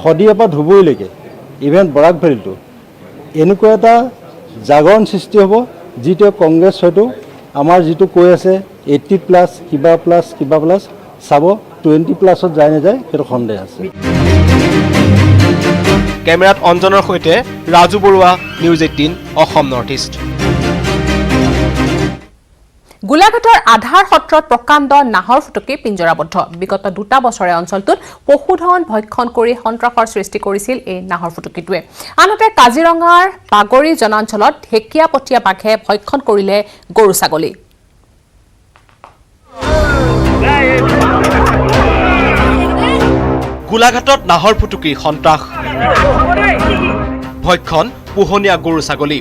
শদিয়াৰ পৰা ধুবুৰীলৈকে ইভেন বৰাকভেলীটো এনেকুৱা এটা জাগৰণ সৃষ্টি হ'ব যিটোৱে কংগ্ৰেছ হয়তো আমাৰ যিটো কৈ আছে 80+ কিবা প্লাছ চাব 20+ যায় নাযায় সেইটো সন্দেহ আছে। কেমেৰাত অঞ্জনৰ সৈতে Raju Barua, news 18 Assam north East. গোলাঘাটৰ আধাৰ সত্ৰত প্ৰকাণ্ড নাহৰ ফুটুকি পিঞ্জৰাবদ্ধ। বিগত 2 বছৰে অঞ্চলটোত পশুধন ভক্ষণ কৰি সন্ত্ৰাসৰ সৃষ্টি কৰিছিল এই নাহৰ ফুটুকিটোৱে। আনহাতে কাজিৰঙাৰ বাগৰি জনাঞ্চলত ঢেকীয়াপতীয়া বাঘে ভক্ষণ কৰিলে গৰু ছাগলী। গোলাঘাটত নাহৰ ফুটুকিৰ সন্ত্ৰাস, ভক্ষণ পোহনীয়া গৰু ছাগলী।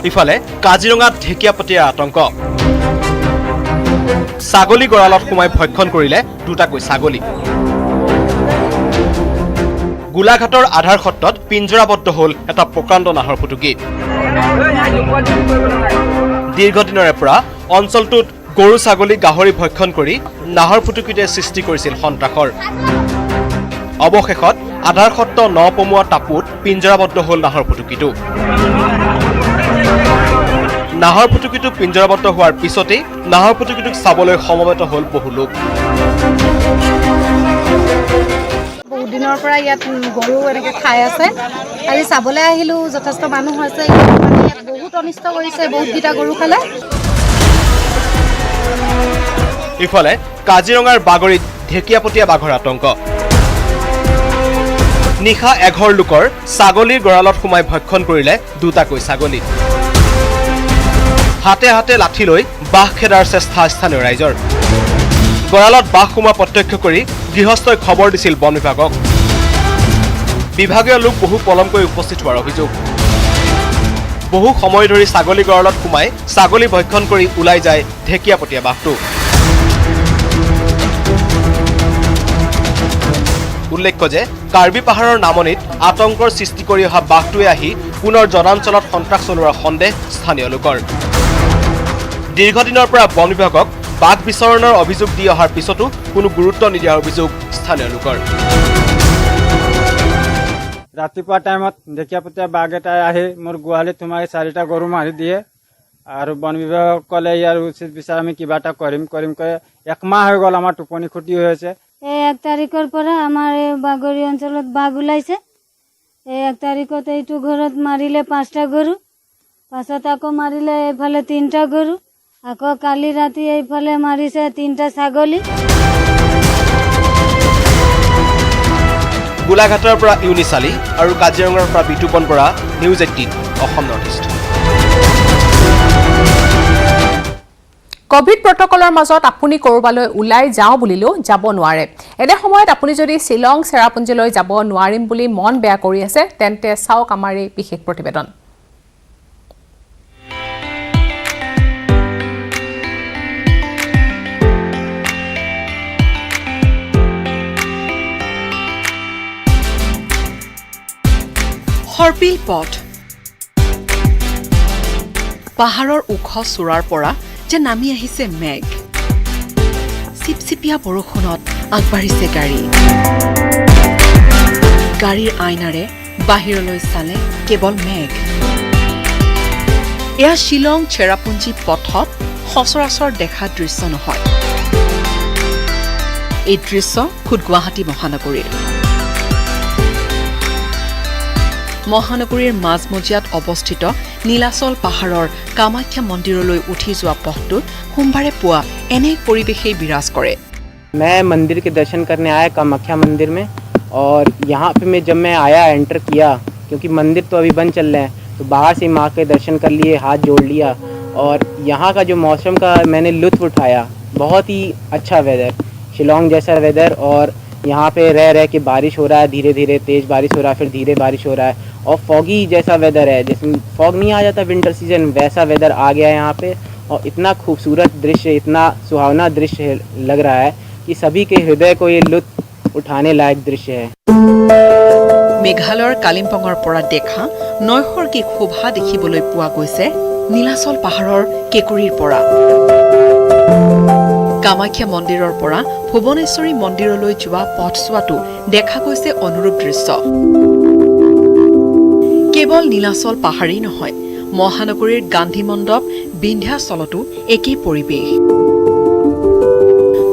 ইফালে কাজিৰঙাত ঢেকীয়াপতীয়াৰ আতংক। ছাগলী গঁড়ালত সোমাই ভক্ষণ কৰিলে 2টাকৈ ছাগলী। গোলাঘাটৰ আধাৰ সত্ৰত পিঞ্জৰাবদ্ধ হ'ল এটা প্ৰকাণ্ড নাহৰ ফুটুকি। দীৰ্ঘদিনৰে পৰা অঞ্চলটোত গৰু ছাগলী গাহৰি ভক্ষণ কৰি নাহৰ ফুটুকিতে সৃষ্টি কৰিছিল সন্ত্ৰাসৰ। অৱশেষত আধাৰ সত্ৰ নপমুৱা টাপুত পিঞ্জৰাবদ্ধ হ'ল নাহৰ ফুটুকিটো। নাহৰ ফুটুকিটো পিঞ্জৰাবদ্ধ হোৱাৰ পিছতেই নাহৰ ফুটুকিটোক চাবলৈ সমবেত হ'ল বহু লোক। বহুত দিনৰ পৰা ইয়াত গৰু এনেকৈ খাই আছে। আজি চাবলৈ আহিলোঁ, যথেষ্ট মানুহ হৈছে। ইয়াত বহুত অনিষ্ট কৰিছে, বহুতকেইটা গৰু খালে। ইফালে কাজিৰঙাৰ বাগৰিত ঢেকীয়াপতীয়া বাঘৰ আতংক। নিশা এঘৰ লোকৰ ছাগলীৰ গঁড়ালত সোমাই ভক্ষণ কৰিলে 2টাকৈ ছাগলী। হাতে হাতে লাঠি লৈ বাঘ খেদাৰ চেষ্টা স্থানীয় ৰাইজৰ। গঁড়ালত বাঘ সোমোৱা প্ৰত্যক্ষ কৰি গৃহস্থই খবৰ দিছিল বন বিভাগক। বিভাগীয় লোক বহু পলমকৈ উপস্থিত হোৱাৰ অভিযোগ। বহু সময় ধৰি ছাগলী গঁড়ালত সোমাই ছাগলী ভক্ষণ কৰি ওলাই যায় ঢেকীয়াপতীয়া বাঘটো। উল্লেখ্য যে কাৰ্বি পাহাৰৰ নামনিত আতংকৰ সৃষ্টি কৰি অহা বাঘটোৱে আহি পুনৰ জনাঞ্চলত সন্ত্ৰাস চলোৱাৰ সন্দেহ স্থানীয় লোকৰ। দীৰ্ঘদিনৰ পৰা বন বিভাগক বাঘ বিচৰণৰ অভিযোগ দি অহাৰ পিছতো কোনো গুৰুত্ব নিদিয়াৰ অভিযোগ স্থানীয় লোকৰ। ৰাতিপুৱা টাইমত ঢেকীয়াপতীয়া বাঘ এটাই আহি মোৰ গোহালিত সোমাই 4টা গৰু মাৰি দিয়ে আৰু বন বিভাগক ক'লে ইয়াৰ উচিত বিচাৰ আমি কিবা এটা কৰিম কৈ 1 মাহ হৈ গ'ল আমাৰ টোপনি ক্ষতি হৈ আছে। 1 তাৰিখৰ পৰা আমাৰ এই বাগৰি অঞ্চলত বাঘ ওলাইছে। 1 তাৰিখত এইটো ঘৰত মাৰিলে 5টা গৰু, পাছত আকৌ মাৰিলে এইফালে 3টা গৰু, আকৌ কালি ৰাতি এইফালে মাৰিছে 3টা ছাগলী। গোলাঘাটৰ পৰা ইউনিছ আলী আৰু কাজিৰঙাৰ পৰা Bitupan Bora, news 18 Assam north east. Covid প্ৰটকলৰ মাজত আপুনি কৰবালৈ ওলাই যাওঁ বুলিলেও যাব নোৱাৰে। এনে সময়ত আপুনি যদি শ্বিলং চেৰাপুঞ্জীলৈ যাব নোৱাৰিম বুলি মন বেয়া কৰি আছে তেন্তে চাওক আমাৰ এই বিশেষ প্ৰতিবেদন। সৰ্পিল পথ পাহাৰৰ ওখ চূড়াৰ পৰা যে নামি আহিছে মেঘ, চিপচিপীয়া বৰষুণত আগবাঢ়িছে গাড়ী। গাড়ীৰ আইনাৰে বাহিৰলৈ চালে কেৱল মেঘ। এয়া শ্বিলং চেৰাপুঞ্জী পথত সচৰাচৰ দেখা দৃশ্য নহয়। এই দৃশ্য খুদ গুৱাহাটী মহানগৰীৰ। মহানগৰীৰ মাজমজিয়াত অৱস্থিত নীলাচল পাহাৰৰ কামাখ্যা মন্দিৰলৈ উঠি যোৱা পথটোত সোমবাৰে পুৱা এনে পৰিৱেশেই বিৰাজ কৰে। मैं मंदिर के दर्शन करने आया कामाख्या मंदिर में, और यहाँ पे जब मैं आया एंटर किया, क्योंकि मंदिर तो अभी बंद चल रहे हैं, तो बाहर से माँ के दर्शन कर लिए, हाथ जोड़ लिया, और यहाँ का जो मौसम का मैंने लुत्फ उठाया। बहुत ही अच्छा वेदर, शिलोंग जैसा वेदर, और यहाँ पे रह के बारिश हो रहा है, धीरे धीरे तेज़ बारिश हो रहा है, फिर धीरे बारिश हो रहा है, और फॉगी जैसा वेदर है। जिसमें फॉग नहीं आ जाता विंटर सीजन, वैसा वेदर आ गया है यहाँ पे, और इतना खूबसूरत दृश्य, इतना सुहावना दृश्य लग रहा है कि सभी के हृदय को ये लुत्फ उठाने लायक दृश्य है। মেঘালয়ৰ কালিম্পঙৰ পৰা দেখা নৈসৰ্গিক শোভা দেখিবলৈ পোৱা গৈছে নীলাচল পাহাৰৰ কেঁকুৰিৰ পৰা। কামাখ্যা মন্দিৰৰ পৰা ভুৱনেশ্বৰী মন্দিৰলৈ যোৱা পথছোৱাটো দেখা গৈছে অনুৰূপ দৃশ্য। কেৱল নীলাচল পাহাৰেই নহয়, মহানগৰীৰ গান্ধী মণ্ডপ বিন্ধ্যাচলতো একেই পৰিৱেশ।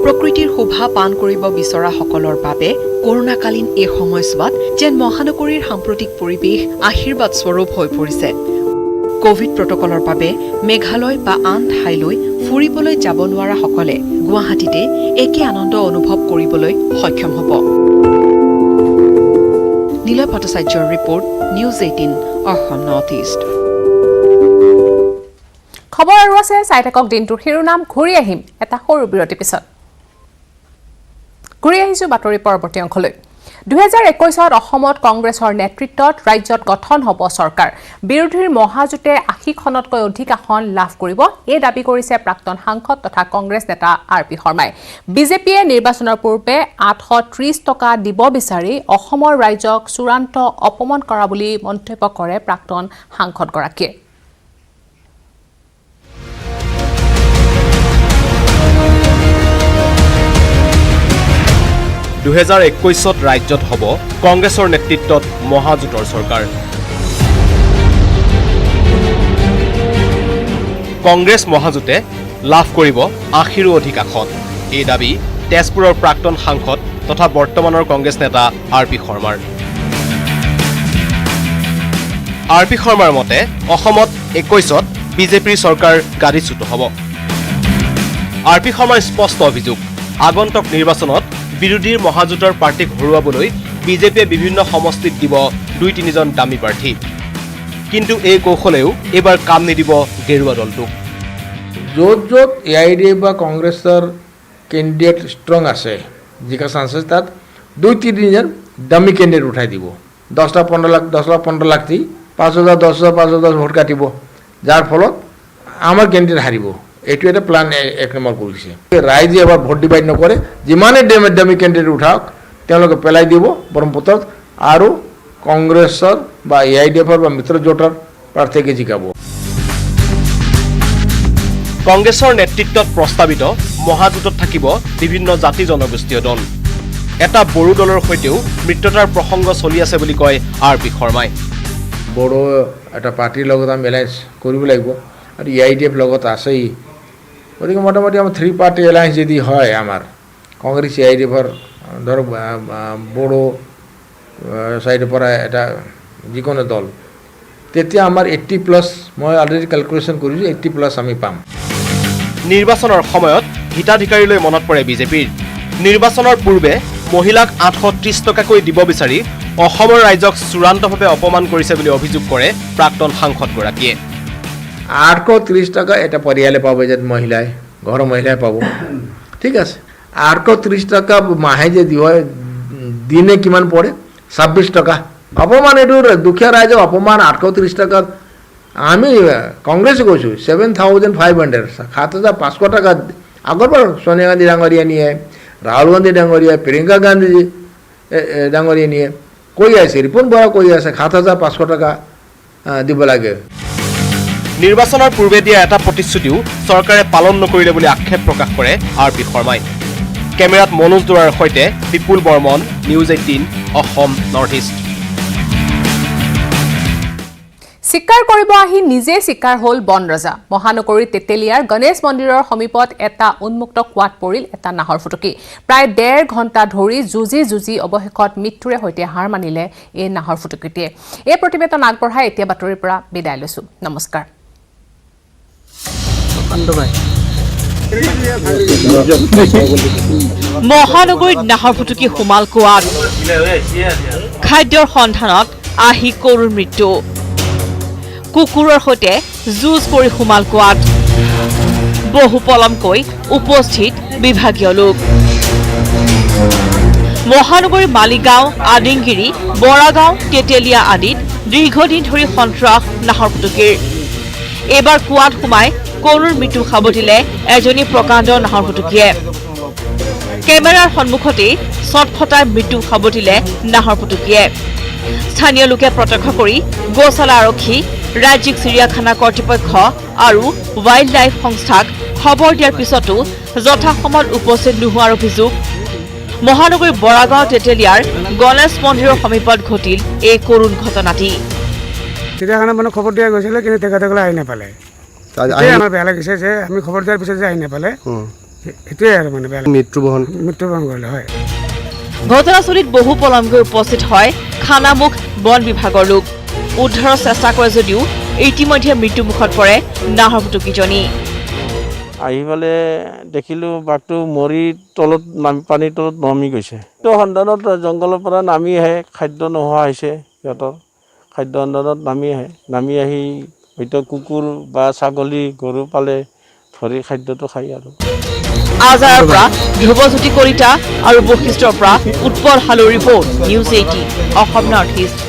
প্ৰকৃতিৰ শোভা পাণ কৰিব বিচৰাসকলৰ বাবে কৰোণাকালীন এই সময়ছোৱাত যেন মহানগৰীৰ সাম্প্ৰতিক পৰিৱেশ আশীৰ্বাদ স্বৰূপ হৈ পৰিছে। কোভিড প্ৰটকলৰ বাবে মেঘালয় বা আন ঠাইলৈ ফুৰিবলৈ যাব নোৱাৰাসকলে গুৱাহাটীতে একে আনন্দ অনুভৱ কৰিবলৈ সক্ষম হ'ব। নীলয় ভট্টাচাৰ্যৰ report, news 18 Assam north east. খবৰ আৰু আছে, চাই থাকক দিনটোৰ শিৰোনাম। ঘূৰি আহিম এটা সৰু বিৰতিৰ পিছত। ঘূৰি আহিছোঁ বাতৰিৰ পৰৱৰ্তী অংশলৈ। 2021 অসমত কংগ্ৰেছৰ নেতৃত্বত ৰাজ্যত গঠন হ'ব চৰকাৰ। বিৰোধীৰ মহাজোঁটে 80খনতকৈ অধিক আসন লাভ কৰিব, এই দাবী কৰিছে প্ৰাক্তন সাংসদ তথা কংগ্ৰেছ নেতা RP শৰ্মাই। বিজেপিয়ে নিৰ্বাচনৰ পূৰ্বে 830 টকা দিব বিচাৰি অসমৰ ৰাইজক চূড়ান্ত অপমান কৰা বুলি মন্তব্য কৰে প্ৰাক্তন সাংসদগৰাকীয়ে। 2021 ৰাজ্যত হ'ব কংগ্ৰেছৰ নেতৃত্বত মহাজোঁটৰ চৰকাৰ। কংগ্ৰেছ মহাজোঁটে লাভ কৰিব 80ৰো অধিক আসন, এই দাবী তেজপুৰৰ প্ৰাক্তন সাংসদ তথা বৰ্তমানৰ কংগ্ৰেছ নেতা RP শৰ্মাৰ। RP শৰ্মাৰ মতে অসমত 21ত বিজেপিৰ চৰকাৰ গাড়ীচ্যুত হ'ব। RP শৰ্মাৰ স্পষ্ট অভিযোগ, আগন্তুক নিৰ্বাচনত বিৰোধীৰ মহাজোঁটৰ পাৰ্টিক হৰুৱাবলৈ বিজেপিয়ে বিভিন্ন সমষ্টিত দিব 2-3জন দামী প্ৰাৰ্থী, কিন্তু এই কৌশলেও এইবাৰ কাম নিদিব গেৰুৱা দলটোক। য'ত য'ত AIDF বা কংগ্ৰেছৰ কেণ্ডিডেট ষ্ট্ৰং আছে, জিকা চান্সেছ, তাত 2-3জন দামী কেণ্ডিডেট উঠাই দিব। 10-15 লাখ দি 5,000, 10,000, 5,000 ভোট কাটিব, যাৰ ফলত আমাৰ কেণ্ডিডেট হাৰিব। এইটো এটা প্লান এক নম্বৰ কৰিছে। ৰাইজে এবাৰ ভোট ডিভাইড নকৰে, যিমানে দামী কেণ্ডিডেট উঠাওক তেওঁলোকে পেলাই দিব ব্ৰহ্মপুত্ৰত, আৰু কংগ্ৰেছৰ বা AIDFৰ বা মিত্ৰজোঁটৰ প্ৰাৰ্থীকে জিকাব। কংগ্ৰেছৰ নেতৃত্বত প্ৰস্তাৱিত মহাজোঁটত থাকিব বিভিন্ন জাতি জনগোষ্ঠীয় দল। এটা বড়ো দলৰ সৈতেও মিত্ৰতাৰ প্ৰসংগ চলি আছে বুলি কয় RP শৰ্মাই। বড়ো এটা পাৰ্টিৰ লগত আমি এলায়েন্স কৰিব লাগিব, আৰু AIDF লগত আছেই। গতিকে মোটামুটি আমাৰ 3 পাৰ্টি এলায়েন্স যদি হয়, আমাৰ কংগ্ৰেছ AIDFৰ ধৰক বড়ো চাইডৰ পৰা এটা যিকোনো দল, তেতিয়া আমাৰ 80+, মই অলৰেডি কেলকুলেশ্যন কৰিছোঁ, 80+ আমি পাম। নিৰ্বাচনৰ সময়ত হিতাধিকাৰীলৈ মনত পৰে বিজেপিৰ। নিৰ্বাচনৰ পূৰ্বে মহিলাক 830 টকাকৈ দিব বিচাৰি অসমৰ ৰাইজক চূড়ান্তভাৱে অপমান কৰিছে বুলি অভিযোগ কৰে প্ৰাক্তন সাংসদগৰাকীয়ে। 830 টাকা এটা পৰিয়ালে পাব, যে মহিলাই ঘৰৰ মহিলাই পাব, ঠিক আছে। 830 টাকা মাহে যে দিব, দিনে কিমান পৰে? 26 টাকা। অপমান, এইটো দুখীয়া ৰাইজক অপমান। 830 টাকাত আমি কংগ্ৰেছে কৈছোঁ 7,500, 7,500 টাকা আগৰবাৰ সোনিয়া গান্ধী ডাঙৰীয়া নিয়ে, ৰাহুল গান্ধী ডাঙৰীয়া, প্ৰিয়ংকা গান্ধী ডাঙৰীয়া নিয়ে কৈ আছে, ৰিপুণ বৰা কৈ আছে 7,500 টাকা দিব লাগে। নিৰ্বাচনৰ পূৰ্বে দিয়া এটা প্ৰতিশ্ৰুতিও চৰকাৰে পালন নকৰিলে বুলি আক্ষেপ প্ৰকাশ কৰে আৰ পি শৰ্মাই। কেমেৰাত মনোজ দুৰাৰ সৈতে Bipul Barman, news 18 Assam north east. চিকাৰ কৰিব আহি নিজে চিকাৰ হ'ল বন ৰজা। মহানগৰীৰ তেতেলিয়াৰ গণেশ মন্দিৰৰ সমীপত এটা উন্মুক্ত কোৱাত পৰিল এটা নাহৰ ফুটুকী। প্ৰায় 1.5 ঘণ্টা ধৰি যুঁজি অৱশেষত মৃত্যুৰে সৈতে হাৰ মানিলে এই নাহৰ ফুটুকীটিয়ে। এই প্ৰতিবেদন আগবঢ়াই এতিয়া বাতৰিৰ পৰা বিদায় লৈছো। নমস্কাৰ। মহানগৰীত নাহৰ ফুটুকী সোমাল কোৱাত। খাদ্যৰ সন্ধানত আহি কৰুণ মৃত্যু। কুকুৰৰ সৈতে যুঁজ কৰি সোমাল কোৱাত। বহু পলমকৈ উপস্থিত বিভাগীয় লোক। মহানগৰীৰ মালিগাঁও, আদিংগিৰি, বৰাগাঁও, তেতেলিয়া আদিত দীৰ্ঘদিন ধৰি সন্ত্ৰাস নাহৰ ফুটুকীৰ। এইবাৰ কুৱাত সোমাই কৰুণ মৃত্যু সাৱটিলে এজনী প্ৰকাণ্ড নাহৰ ফুটুকীয়ে। কেমেৰাৰ সন্মুখতেই চটফটাই মৃত্যু সাৱটিলে নাহৰ ফুটুকীয়ে। স্থানীয় লোকে প্ৰত্যক্ষ কৰি গোশালা আৰক্ষী, ৰাজ্যিক চিৰিয়াখানা কৰ্তৃপক্ষ আৰু ৱাইল্ড লাইফ সংস্থাক খবৰ দিয়াৰ পিছতো যথাসময়ত উপস্থিত নোহোৱাৰ অভিযোগ। মহানগৰীৰ বৰাগাঁও তেতেলিয়াৰ গণেশ মন্দিৰৰ সমীপত ঘটিল এই কৰুণ ঘটনাটি। চিৰিয়াখানা মানে খবৰ দিয়া গৈছিলে, কিন্তু তেখেতসকলে আহি নাপালে। আমাৰ বেয়া লাগিছে যে আমি খবৰ দিয়াৰ পিছত যে আহি নাপালে, সেইটোৱে আৰু মানে বেয়া। মৃত্যুবৰণ কৰিলে হয়। ঘটনাস্থলীত বহু পলমকৈ উপস্থিত হয় খানামুখ বন বিভাগৰ লোক। উদ্ধাৰৰ চেষ্টা কৰে যদিও ইতিমধ্যে মৃত্যুমুখত পৰে নাহৰ ফুটুকীজনী। আহি পেলাই দেখিলোঁ বাঘটো মৰি তলত পানীৰ তলত নামি গৈছে। সন্ধানত জংঘলৰ পৰা নামি আহে, খাদ্য নোহোৱা হৈছে সিহঁতৰ। খাদ্য সন্ধানত নামি আহি হয়তো কুকুৰ বা ছাগলী গৰু পালে ধৰি খাদ্যটো খায় আৰু। আজাৰৰ পৰা ধ্ৰুৱজ্যোতি কলিতা আৰু বশিষ্ঠৰ পৰা Utpal Haloi report, news 18 Assam north east.